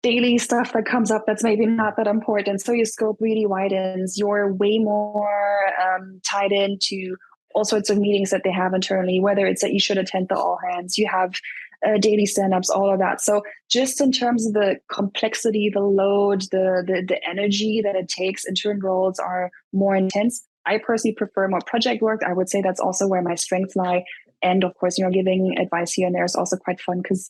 daily stuff that comes up that's maybe not that important. So your scope really widens. You're way more tied into all sorts of meetings that they have internally, whether it's that you should attend the all hands, you have daily stand-ups, all of that. So just in terms of the complexity, the load, the energy that it takes, interim roles are more intense. I personally prefer more project work. I would say that's also where my strengths lie. And of course, giving advice here and there is also quite fun because,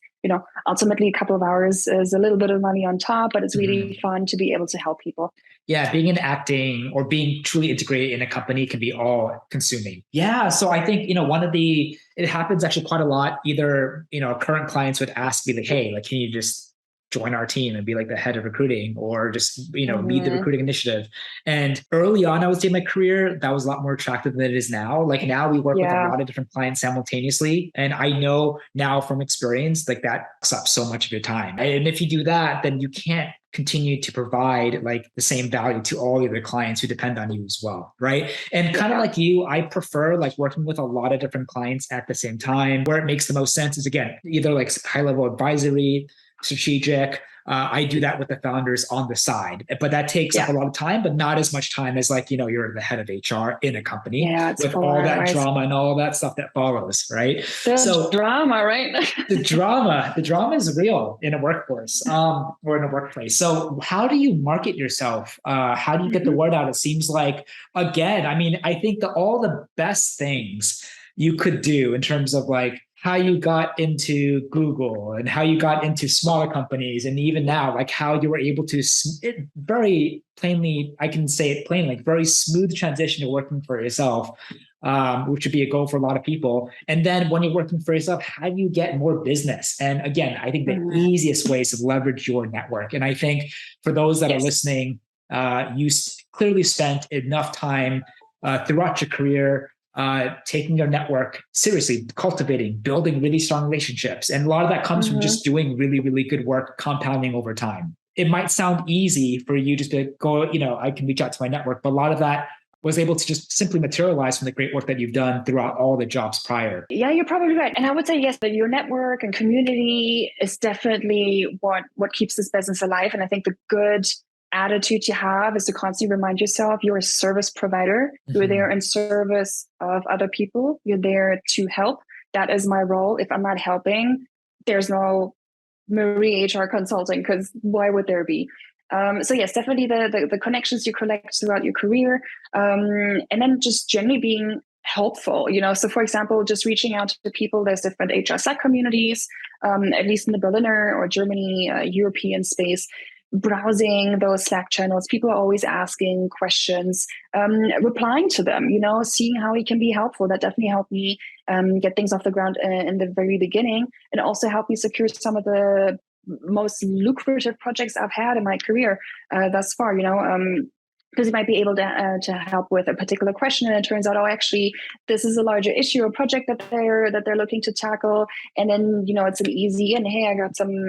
ultimately a couple of hours is a little bit of money on top, but it's really fun to be able to help people. Yeah, being in acting or being truly integrated in a company can be all consuming. Yeah. So I think, it happens actually quite a lot. Either, current clients would ask me like, hey, like, can you just join our team and be like the head of recruiting or just, lead the recruiting initiative. And early on, I would say in my career, that was a lot more attractive than it is now. Like now we work with a lot of different clients simultaneously. And I know now from experience, like that sucks up so much of your time. And if you do that, then you can't continue to provide like the same value to all the other clients who depend on you as well. Right. And kind of like you, I prefer like working with a lot of different clients at the same time. Where it makes the most sense is again, either like high level advisory, strategic. I do that with the founders on the side, but that takes up a lot of time, but not as much time as like, you're the head of HR in a company with all that drama and all that stuff that follows, right? The drama, right? the drama is real in a workforce or in a workplace. So how do you market yourself? How do you get the word out? It seems like, again, I mean, I think that all the best things you could do in terms of like how you got into Google and how you got into smaller companies. And even now, like how you were able to very plainly, I can say it plainly, like very smooth transition to working for yourself, which would be a goal for a lot of people. And then when you're working for yourself, how do you get more business? And again, I think the easiest way is to leverage your network. And I think for those that are listening, you clearly spent enough time throughout your career taking your network seriously, cultivating, building really strong relationships. And a lot of that comes from just doing really, really good work, compounding over time. It might sound easy for you just to go, I can reach out to my network, but a lot of that was able to just simply materialize from the great work that you've done throughout all the jobs prior. Yeah, you're probably right. And I would say, yes, that your network and community is definitely what keeps this business alive. And I think the good attitude you have is to constantly remind yourself you're a service provider. You're there in service of other people. You're there to help. That is my role. If I'm not helping, there's no Marie HR consulting, because why would there be? So yes, definitely the connections you collect throughout your career, and then just generally being helpful. So for example, just reaching out to people. There's different HR Slack communities, at least in the Berliner or Germany, European space. Browsing those Slack channels, people are always asking questions, replying to them, seeing how it can be helpful. That definitely helped me get things off the ground in the very beginning, and also helped me secure some of the most lucrative projects I've had in my career thus far, because you might be able to help with a particular question, and it turns out, oh, actually, this is a larger issue or project that they're looking to tackle, and then it's an easy and hey, I got some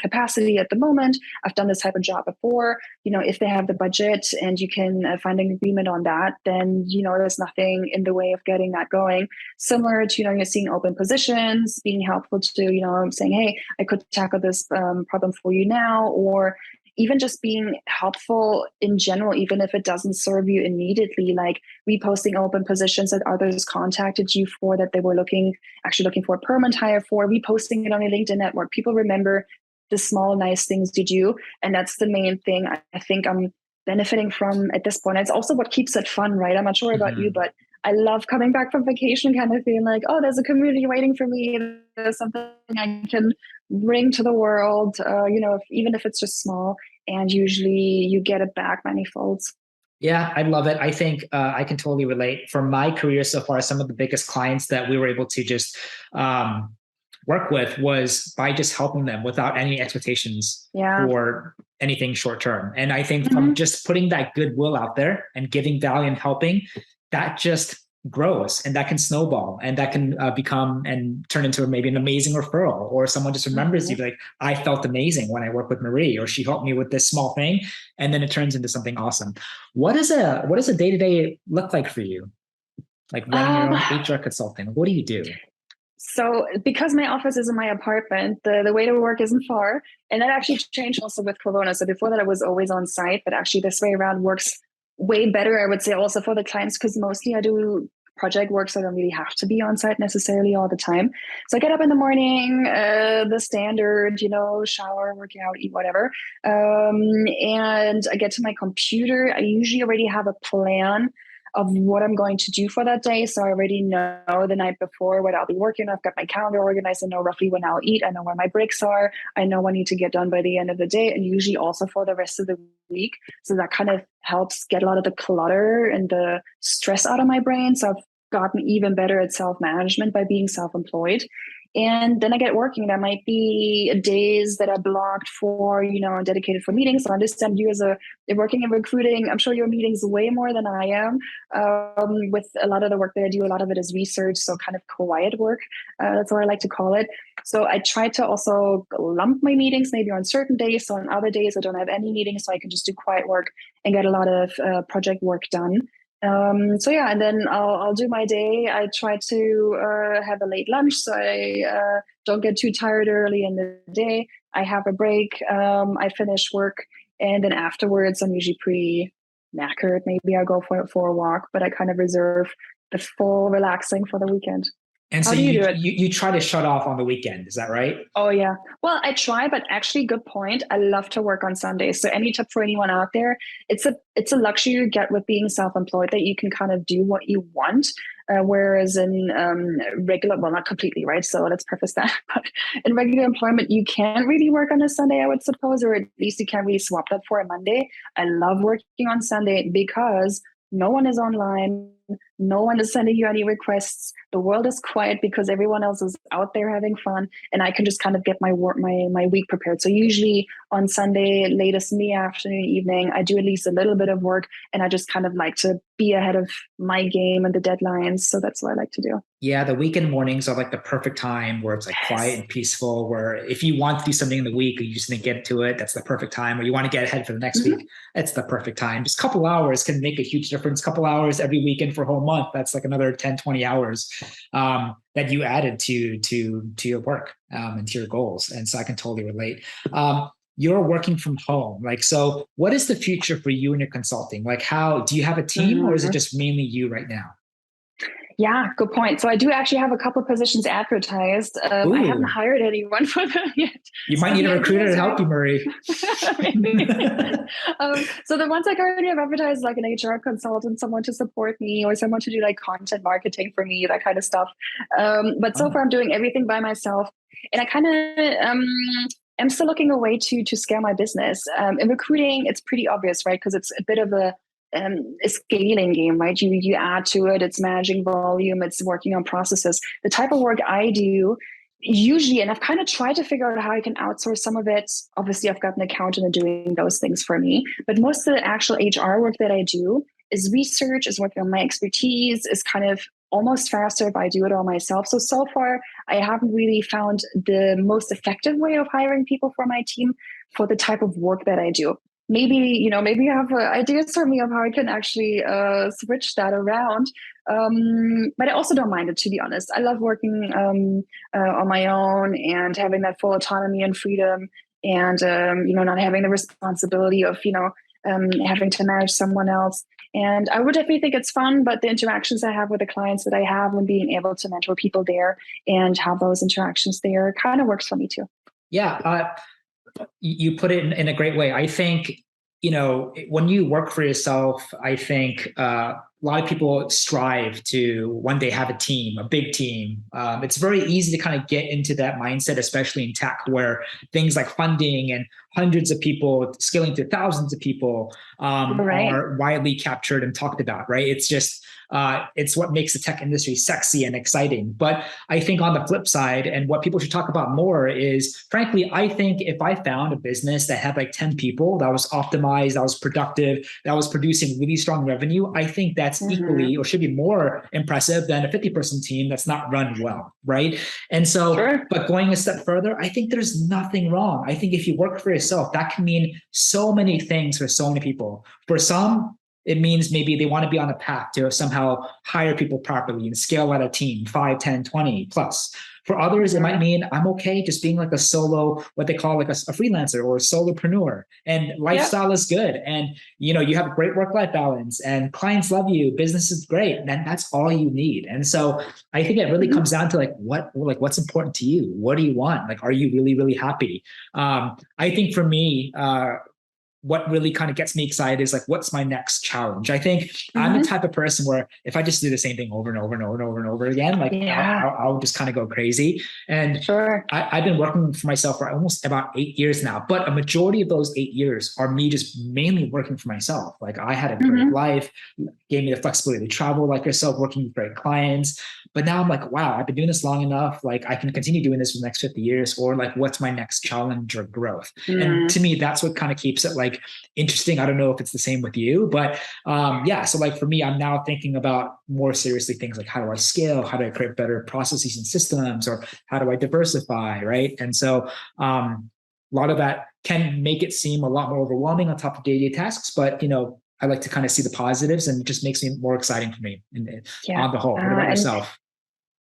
capacity at the moment. I've done this type of job before. If they have the budget and you can find an agreement on that, then there's nothing in the way of getting that going. Similar to you're seeing open positions, being helpful to saying, hey, I could tackle this problem for you now, or even just being helpful in general, even if it doesn't serve you immediately, like reposting open positions that others contacted you for, that they were actually looking for a permanent hire for, reposting it on your LinkedIn network. People remember the small, nice things you do. And that's the main thing I think I'm benefiting from at this point. It's also what keeps it fun, right? I'm not sure about you, but I love coming back from vacation, kind of feeling like, oh, there's a community waiting for me. There's something I can bring to the world, even if it's just small, and usually you get it back manifold. Yeah, I love it. I think I can totally relate. For my career so far, some of the biggest clients that we were able to just work with was by just helping them without any expectations for anything short term. And I think from just putting that goodwill out there and giving value and helping, that just grows, and that can snowball, and that can become and turn into maybe an amazing referral, or someone just remembers you like, I felt amazing when I worked with Marie, or she helped me with this small thing, and then it turns into something awesome. What does a day-to-day look like for you? Like running your own HR consulting? What do you do? So because my office is in my apartment, the way to work isn't far. And that actually changed also with Corona. So before that, I was always on site, but actually this way around works way better, I would say, also for the clients, because mostly I do project work, so I don't really have to be on site necessarily all the time. So I get up in the morning, the standard, shower, working out, eat whatever. And I get to my computer. I usually already have a plan of what I'm going to do for that day. So I already know the night before what I'll be working on. I've got my calendar organized. I know roughly when I'll eat. I know where my breaks are. I know what I need to get done by the end of the day, and usually also for the rest of the week. So that kind of helps get a lot of the clutter and the stress out of my brain. So I've gotten even better at self-management by being self-employed. And then I get working. There might be days that are blocked for, dedicated for meetings. So I understand you as working in recruiting. I'm sure your meetings way more than I am. With a lot of the work that I do, a lot of it is research. So kind of quiet work. That's what I like to call it. So I try to also lump my meetings maybe on certain days. So on other days, I don't have any meetings. So I can just do quiet work and get a lot of project work done. And then I'll do my day. I try to have a late lunch, so I don't get too tired early in the day. I have a break. I finish work, and then afterwards, I'm usually pretty knackered. Maybe I'll go for a walk, but I kind of reserve the full relaxing for the weekend. And How so do you do it? You try to shut off on the weekend, is that right? Oh yeah. Well, I try, but actually, good point. I love to work on Sundays. So any tip for anyone out there, it's a luxury you get with being self-employed, that you can kind of do what you want. Whereas in regular, well, not completely, right? So let's preface that. But in regular employment, you can't really work on a Sunday, I would suppose, or at least you can't really swap that for a Monday. I love working on Sunday because no one is online. No one is sending you any requests. The world is quiet because everyone else is out there having fun, and I can just kind of get my week prepared. So usually on Sunday, latest in the afternoon, evening, I do at least a little bit of work, and I just kind of like to be ahead of my game and the deadlines. So that's what I like to do. Yeah, the weekend mornings are like the perfect time where it's like quiet and peaceful, where if you want to do something in the week or you just didn't get to it, that's the perfect time. Or you want to get ahead for the next week, it's the perfect time. Just a couple hours can make a huge difference. A couple hours every weekend for a whole month, that's like another 10, 20 hours that you added to your work and to your goals. And so I can totally relate. You're working from home. So what is the future for you and your consulting? How do you have a team, or is it just mainly you right now? Yeah, good point. So I do actually have a couple of positions advertised. I haven't hired anyone for them yet. You might need a recruiter to help you, Marie. So the ones I currently have advertised, like an HR consultant, someone to support me, or someone to do like content marketing for me, that kind of stuff. But so far I'm doing everything by myself. And I kind of am still looking a way to scale my business. In recruiting, it's pretty obvious, right? Because it's a bit of a scaling game, right? You add to it, it's managing volume, it's working on processes. The type of work I do usually, and I've kind of tried to figure out how I can outsource some of it. Obviously, I've got an accountant doing those things for me, but most of the actual HR work that I do is research, is working on my expertise, is kind of almost faster if I do it all myself. So far, I haven't really found the most effective way of hiring people for my team for the type of work that I do. Maybe you have ideas for me of how I can actually switch that around. But I also don't mind it, to be honest. I love working on my own and having that full autonomy and freedom, and not having the responsibility of having to manage someone else. And I would definitely think it's fun, but the interactions I have with the clients that I have, and being able to mentor people there and have those interactions there, kind of works for me too. Yeah. You put it in a great way. I think, when you work for yourself, I think a lot of people strive to one day have a team, a big team. It's very easy to kind of get into that mindset, especially in tech, where things like funding and hundreds of people scaling to thousands of people are widely captured and talked about, right? It's just, it's what makes the tech industry sexy and exciting. But I think on the flip side, and what people should talk about more is, frankly, I think if I found a business that had like 10 people, that was optimized, that was productive, that was producing really strong revenue, I think that's that's equally or should be more impressive than a 50-person team that's not run well, right? And so, but going a step further, I think there's nothing wrong. I think if you work for yourself, that can mean so many things for so many people. For some, it means maybe they want to be on a path to somehow hire people properly and scale out a team, 5, 10, 20 plus. For others, it might mean I'm okay just being like a solo, what they call like a freelancer or a solopreneur, and lifestyle is good. And, you know, you have a great work-life balance and clients love you, business is great. And that's all you need. And so I think it really comes down to what's important to you? What do you want? Like, are you really, really happy? I think for me, what really kind of gets me excited is like, what's my next challenge? I think I'm the type of person where if I just do the same thing over and over and over and over and over again, like I'll just kind of go crazy. And I've been working for myself for almost about 8 years now, but a majority of those 8 years are me just mainly working for myself. Like I had a great life, gave me the flexibility to travel like yourself, working with great clients. But now I'm like, wow, I've been doing this long enough. Like I can continue doing this for the next 50 years, or like, what's my next challenge or growth? And to me, that's what kind of keeps it like interesting. I don't know if it's the same with you, but so like for me, I'm now thinking about more seriously things like, how do I scale? How do I create better processes and systems? Or how do I diversify? Right. And so a lot of that can make it seem a lot more overwhelming on top of daily tasks, but you know, I like to kind of see the positives, and it just makes me more exciting for me on the whole. What about yourself?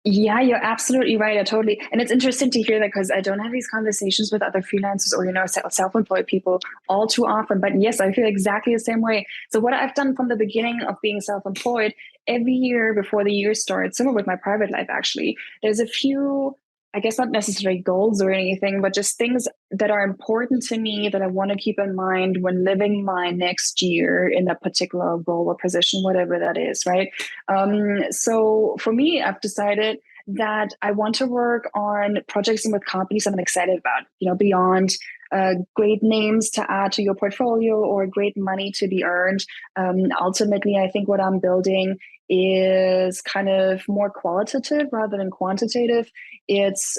Yeah, you're absolutely right. And it's interesting to hear that, because I don't have these conversations with other freelancers or, you know, self-employed people all too often. But yes, I feel exactly the same way. So what I've done from the beginning of being self-employed, every year before the year starts, similar with my private life, actually, there's a few, I guess not necessarily goals or anything, but just things that are important to me that I want to keep in mind when living my next year in that particular role or position, whatever that is, right? So for me, I've decided that I want to work on projects and with companies that I'm excited about, you know, beyond great names to add to your portfolio or great money to be earned. Ultimately, I think what I'm building is kind of more qualitative rather than quantitative. It's,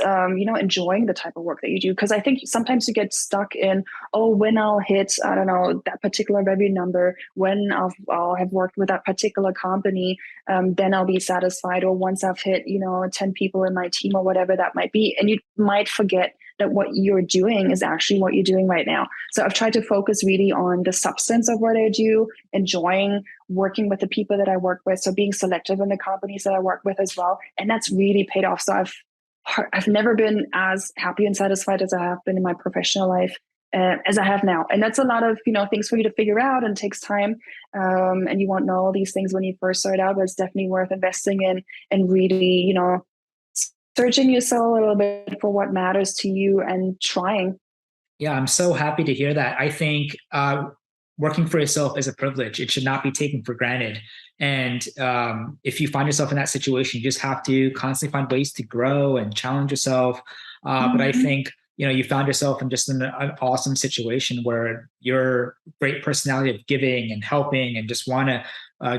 enjoying the type of work that you do. Because I think sometimes you get stuck in, when I'll hit, I don't know, that particular revenue number, when I'll have worked with that particular company, then I'll be satisfied. Or once I've hit, 10 people in my team or whatever that might be. And you might forget that what you're doing is actually what you're doing right now. So I've tried to focus really on the substance of what I do, enjoying working with the people that I work with. So being selective in the companies that I work with as well. And that's really paid off. So I've never been as happy and satisfied as I have been in my professional life as I have now. And that's a lot of, things for you to figure out, and takes time. And you won't know all these things when you first start out, but it's definitely worth investing in and really, searching yourself a little bit for what matters to you and trying. Yeah, I'm so happy to hear that. I think working for yourself is a privilege. It should not be taken for granted. And if you find yourself in that situation, you just have to constantly find ways to grow and challenge yourself. But I think, you found yourself in just an awesome situation where your great personality of giving and helping and just want to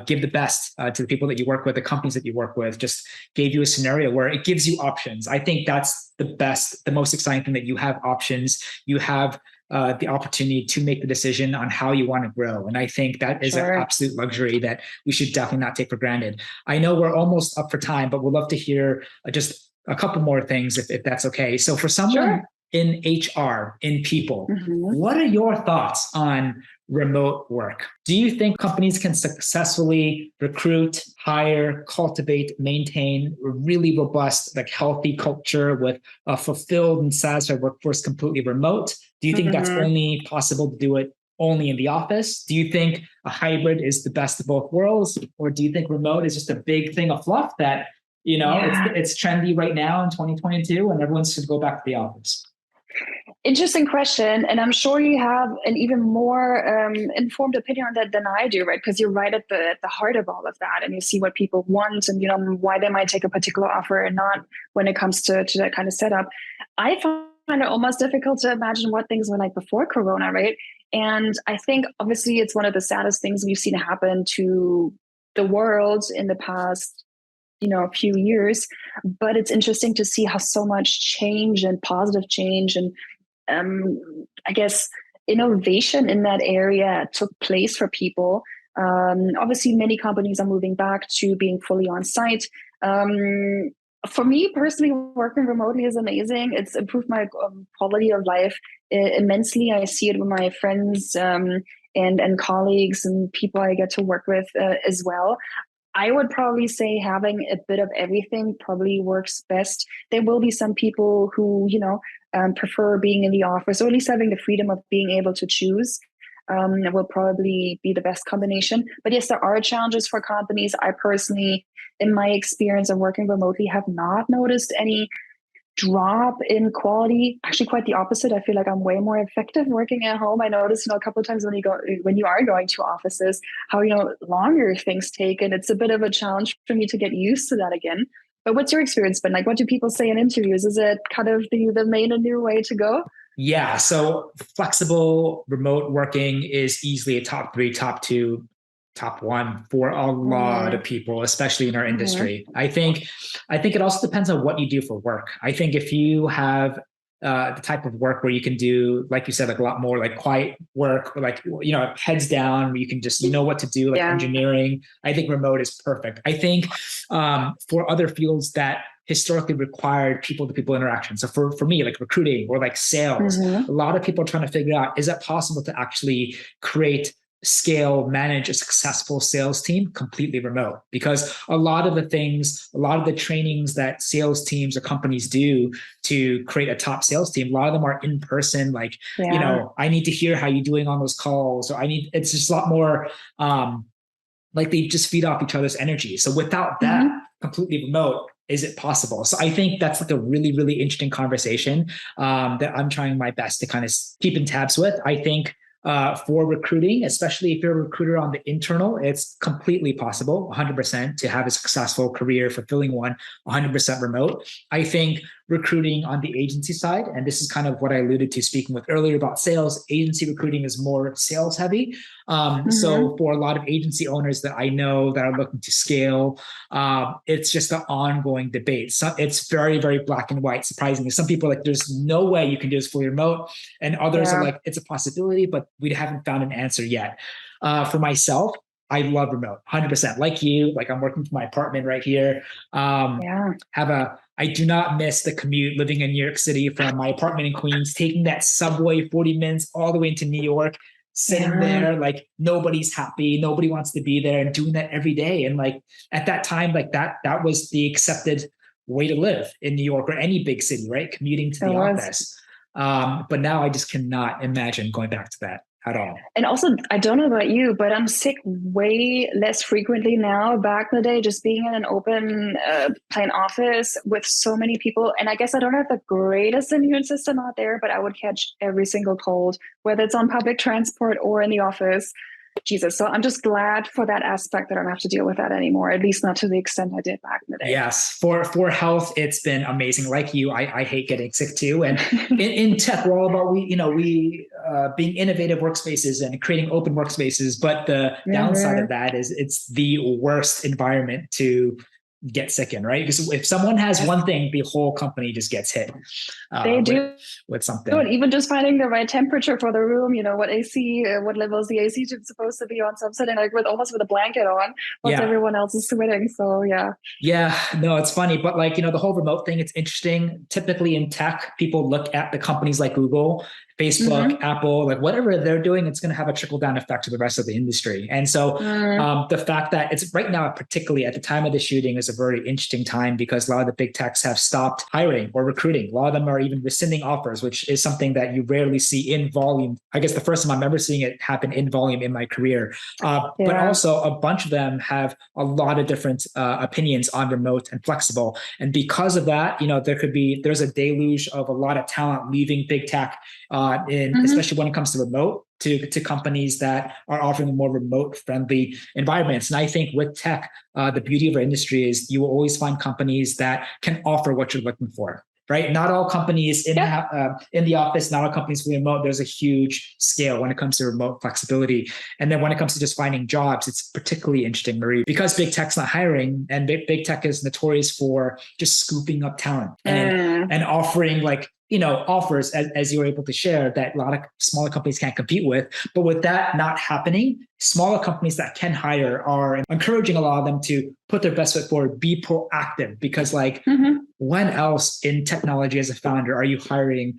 give the best to the people that you work with, the companies that you work with, just gave you a scenario where it gives you options. I think that's the best, the most exciting thing, that you have options. You have the opportunity to make the decision on how you want to grow. And I think that is an absolute luxury that we should definitely not take for granted. I know we're almost up for time, but we'd love to hear just a couple more things if that's okay. So for someone in HR, in people, what are your thoughts on remote work? Do you think companies can successfully recruit, hire, cultivate, maintain a really robust, like healthy culture with a fulfilled and satisfied workforce completely remote? Do you think that's only possible to do it only in the office? Do you think a hybrid is the best of both worlds? Or do you think remote is just a big thing of fluff that, it's trendy right now in 2022 and everyone should go back to the office? Interesting question. And I'm sure you have an even more informed opinion on that than I do, right? Because you're right at the heart of all of that. And you see what people want and, why they might take a particular offer and not when it comes to that kind of setup. I find it almost difficult to imagine what things were like before Corona, right? And I think obviously it's one of the saddest things we've seen happen to the world in the past a few years, but it's interesting to see how so much change and positive change and I guess innovation in that area took place for people Obviously, many companies are moving back to being fully on site. For me personally, working remotely is amazing. It's improved my quality of life immensely. I see it with my friends and colleagues and people I get to work with as well. I would probably say having a bit of everything probably works best. There will be some people who, prefer being in the office, or at least having the freedom of being able to choose. Will probably be the best combination. But yes, there are challenges for companies. I personally, in my experience of working remotely, have not noticed any drop in quality. Actually, quite the opposite. I feel like I'm way more effective working at home. I noticed, a couple of times when you are going to offices, how longer things take, and it's a bit of a challenge for me to get used to that again. But what's your experience been like? What do people say in interviews? Is it kind of the main and new way to go? Yeah. So flexible remote working is easily a top 3, top 2, top 1 for a lot of people, especially in our industry. I think it also depends on what you do for work. I think if you have the type of work where you can do, like you said, like a lot more like quiet work, or like, heads down, where you can just, what to do, like engineering, I think remote is perfect. I think for other fields that historically required people-to-people interaction. So for me, like recruiting or like sales, a lot of people are trying to figure out, is it possible to actually manage a successful sales team completely remote? Because a lot of the trainings that sales teams or companies do to create a top sales team, a lot of them are in person. Like, I need to hear how you're doing on those calls, or it's just a lot more, like they just feed off each other's energy. So without that completely remote, is it possible? So I think that's like a really, really interesting conversation that I'm trying my best to kind of keep in tabs with. I think for recruiting, especially if you're a recruiter on the internal, it's completely possible, 100%, to have a successful career, fulfilling one, 100% remote. I think recruiting on the agency side, and this is kind of what I alluded to speaking with earlier about sales, agency recruiting is more sales heavy. So for a lot of agency owners that I know that are looking to scale, it's just an ongoing debate. So it's very, very black and white, surprisingly. Some people are like, there's no way you can do this fully remote. And others are like, it's a possibility, but we haven't found an answer yet. For myself, I love remote, 100%. Like you, like I'm working from my apartment right here. I do not miss the commute living in New York City from my apartment in Queens, taking that subway 40 minutes all the way into New York, sitting there, like nobody's happy, nobody wants to be there, and doing that every day. And like at that time, like that was the accepted way to live in New York or any big city, right? Commuting to the office. But now I just cannot imagine going back to that at all. And also, I don't know about you, but I'm sick way less frequently now. Back in the day, just being in an open plan office with so many people. And I guess I don't have the greatest immune system out there, but I would catch every single cold, whether it's on public transport or in the office. Jesus. So I'm just glad for that aspect that I don't have to deal with that anymore, at least not to the extent I did back in the day. Yes. For health, it's been amazing. Like you, I hate getting sick too. And in tech, we're all about, being innovative workspaces and creating open workspaces. But the downside of that is it's the worst environment to get sick in, right? Because if someone has one thing, the whole company just gets hit. They do with something. Even just finding the right temperature for the room, what AC, what level is the AC supposed to be on? So I'm sitting like almost with a blanket on, whilst everyone else is sweating. So no, it's funny, but like the whole remote thing, it's interesting. Typically in tech, people look at the companies like Google, Facebook, Apple, like whatever they're doing, it's going to have a trickle down effect to the rest of the industry. And so the fact that it's right now, particularly at the time of the shooting, is a very interesting time because a lot of the big techs have stopped hiring or recruiting. A lot of them are even rescinding offers, which is something that you rarely see in volume. I guess the first time I'm ever seeing it happen in volume in my career. But also a bunch of them have a lot of different opinions on remote and flexible. And because of that, there's a deluge of a lot of talent leaving big tech, especially when it comes to remote, to companies that are offering more remote friendly environments. And I think with tech, the beauty of our industry is you will always find companies that can offer what you're looking for. Right? Not all companies in the office, not all companies remote. There's a huge scale when it comes to remote flexibility. And then when it comes to just finding jobs, it's particularly interesting, Marie, because big tech's not hiring, and big tech is notorious for just scooping up talent and offering like offers, as you're able to share, that a lot of smaller companies can't compete with. But with that not happening, smaller companies that can hire are encouraging a lot of them to put their best foot forward, be proactive, because when else in technology as a founder are you hiring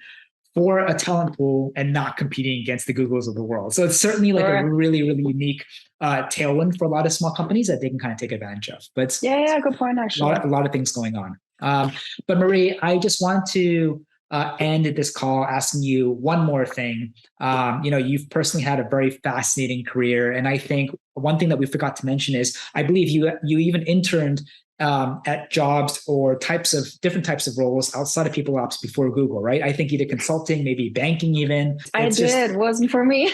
for a talent pool and not competing against the Googles of the world? So it's certainly like a really, really unique tailwind for a lot of small companies that they can kind of take advantage of. But yeah, good point, actually. A lot of things going on. But Marie, I just want to end this call asking you one more thing. You've personally had a very fascinating career. And I think one thing that we forgot to mention is, I believe you even interned at jobs or different types of roles outside of people ops before Google, right? I think you did consulting, maybe banking even. Wasn't for me.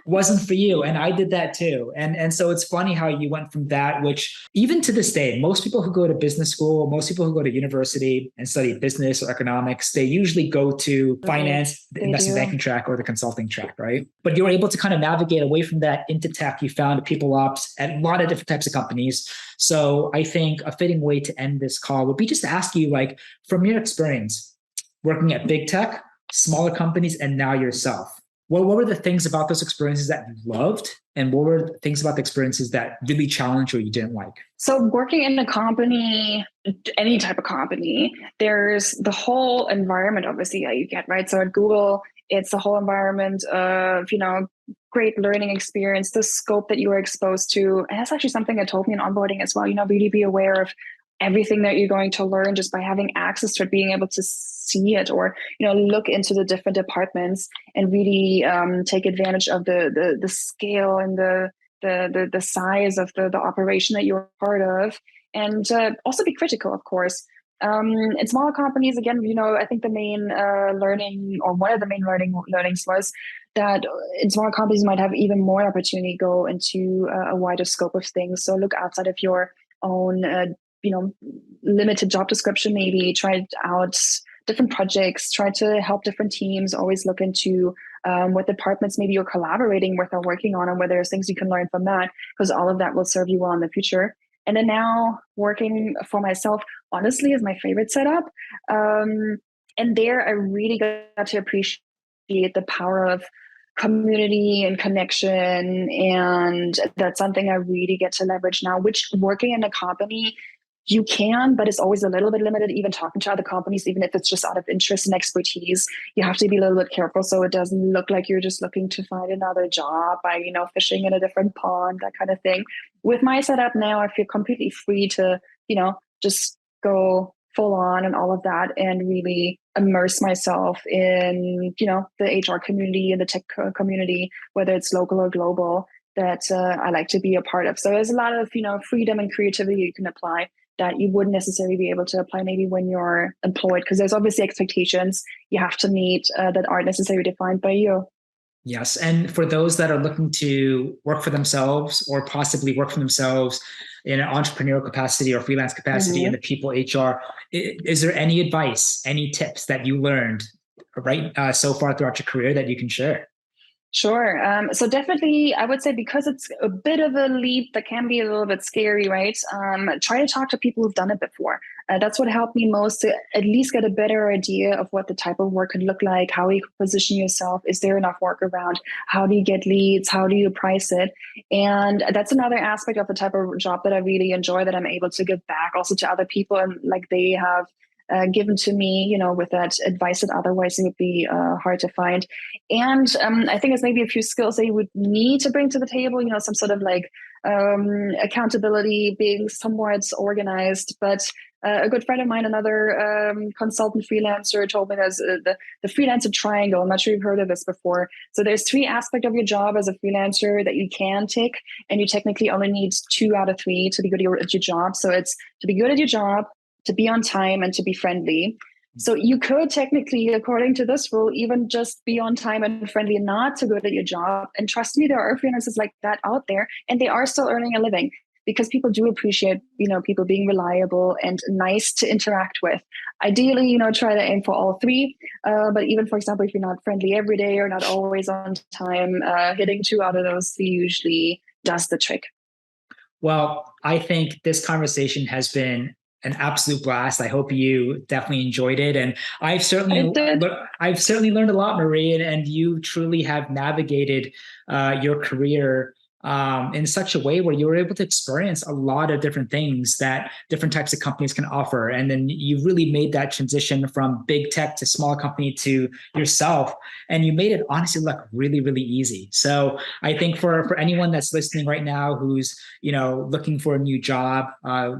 Wasn't for you. And I did that too. And so it's funny how you went from that, which even to this day, most people who go to business school, most people who go to university and study business or economics, they usually go to finance, the investment banking track, or the consulting track, right? But you were able to kind of navigate away from that into tech. You found people ops at a lot of different types of companies. So I think a fitting way to end this call would be just to ask you, from your experience working at big tech, smaller companies, and now yourself, what were the things about those experiences that you loved? And what were the things about the experiences that really challenged or you didn't like? So working in a company, any type of company, there's the whole environment, obviously, that you get, right? So at Google, it's the whole environment of, great learning experience, the scope that you are exposed to. And that's actually something that told me in onboarding as well, really be aware of everything that you're going to learn just by having access to it, being able to see it, or look into the different departments and really take advantage of the scale and the size of the operation that you're part of, and also be critical, of course. In smaller companies, again, I think the main learning, or one of the main learnings was that in smaller companies you might have even more opportunity to go into a wider scope of things. So look outside of your own limited job description, maybe try out different projects, try to help different teams, always look into what departments maybe you're collaborating with or working on, and whether there's things you can learn from that, because all of that will serve you well in the future. And then now working for myself, honestly, is my favorite setup. And there I really got to appreciate the power of community and connection. And that's something I really get to leverage now, which working in a company, you can, but it's always a little bit limited. Even talking to other companies, even if it's just out of interest and expertise, you have to be a little bit careful so it doesn't look like you're just looking to find another job by, fishing in a different pond, that kind of thing. With my setup now, I feel completely free to, just go full on and all of that, and really immerse myself in, the HR community and the tech community, whether it's local or global, that I like to be a part of. So there's a lot of, freedom and creativity you can apply that you wouldn't necessarily be able to apply maybe when you're employed, because there's obviously expectations you have to meet that aren't necessarily defined by you. Yes. And for those that are looking to work for themselves, or possibly work for themselves in an entrepreneurial capacity or freelance capacity in the people HR, is there any advice, any tips that you learned so far throughout your career that you can share? Sure. So definitely, I would say, because it's a bit of a leap that can be a little bit scary, right? Try to talk to people who've done it before. That's what helped me most, to at least get a better idea of what the type of work could look like, how you could position yourself. Is there enough work around? How do you get leads? How do you price it? And that's another aspect of the type of job that I really enjoy, that I'm able to give back also to other people, and like they have given to me, with that advice that otherwise it would be hard to find. And I think it's maybe a few skills that you would need to bring to the table, some sort of accountability, being somewhat organized. But a good friend of mine, another consultant freelancer, told me there's the Freelancer Triangle. I'm not sure you've heard of this before. So there's 3 aspects of your job as a freelancer that you can tick, and you technically only need 2 out of 3 to be good at your job. So it's to be good at your job, to be on time, and to be friendly. So you could technically, according to this rule, even just be on time and friendly and not so good at your job. And trust me, there are freelancers like that out there, and they are still earning a living, because people do appreciate, people being reliable and nice to interact with. Ideally, try to aim for all 3. But even, for example, if you're not friendly every day or not always on time, hitting 2 out of those 3 usually does the trick. Well, I think this conversation has been an absolute blast. I hope you definitely enjoyed it. And did. I've certainly learned a lot, Marie, and you truly have navigated your career in such a way where you were able to experience a lot of different things that different types of companies can offer. And then you really made that transition from big tech to small company to yourself. And you made it honestly look really, really easy. So I think for anyone that's listening right now who's, looking for a new job,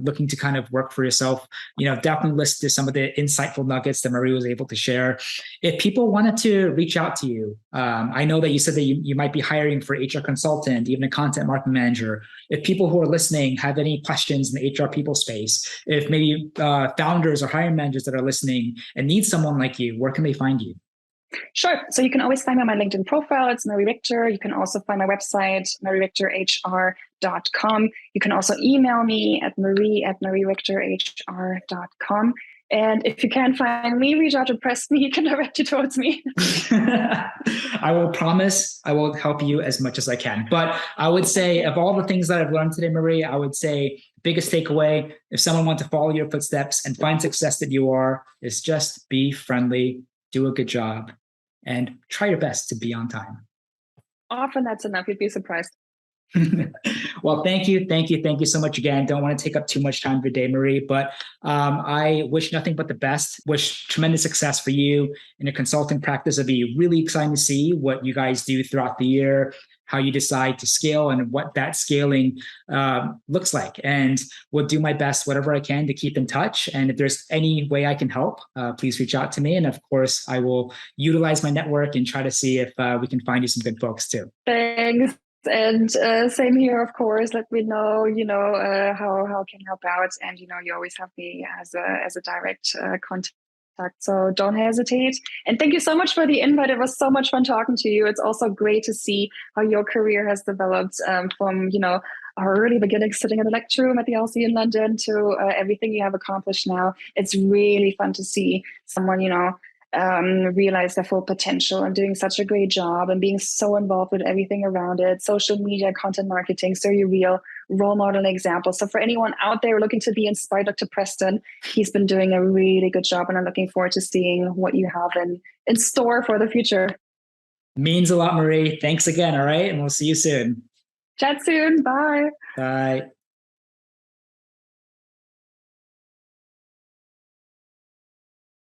looking to kind of work for yourself, definitely listen to some of the insightful nuggets that Marie was able to share. If people wanted to reach out to you, I know that you said that you might be hiring for HR consultant, even a content marketing manager. If people who are listening have any questions in the HR people space, if maybe founders or hiring managers that are listening and need someone like you, where can they find you? Sure. So you can always find me on my LinkedIn profile. It's Marie Richter. You can also find my website, marierichterhr.com. You can also email me at marie@marierichterhr.com. And if you can't find me, reach out to Preston. He can direct you towards me. I will promise I will help you as much as I can. But I would say of all the things that I've learned today, Marie, I would say biggest takeaway, if someone wants to follow your footsteps and find success that you are, is just be friendly, do a good job, and try your best to be on time. Often that's enough. You'd be surprised. Well, thank you so much again. Don't want to take up too much time of your day, Marie, but I wish nothing but the best. Wish tremendous success for you in a consulting practice. It'll be really exciting to see what you guys do throughout the year, how you decide to scale and what that scaling looks like. And we'll do my best, whatever I can, to keep in touch. And if there's any way I can help, please reach out to me. And of course, I will utilize my network and try to see if we can find you some good folks too. Thanks. And same here, of course. Let me know, how I can help out. And, you always have me as a direct contact. So don't hesitate. And thank you so much for the invite. It was so much fun talking to you. It's also great to see how your career has developed from, our early beginnings sitting in the lecture room at the LC in London to everything you have accomplished now. It's really fun to see someone, realize their full potential and doing such a great job and being so involved with everything around it, social media, content marketing. So you're real role model example. So for anyone out there looking to be inspired, Dr. Preston, he's been doing a really good job, and I'm looking forward to seeing what you have in store for the future. Means a lot, Marie. Thanks again. All right. And we'll see you soon. Chat soon. Bye. Bye.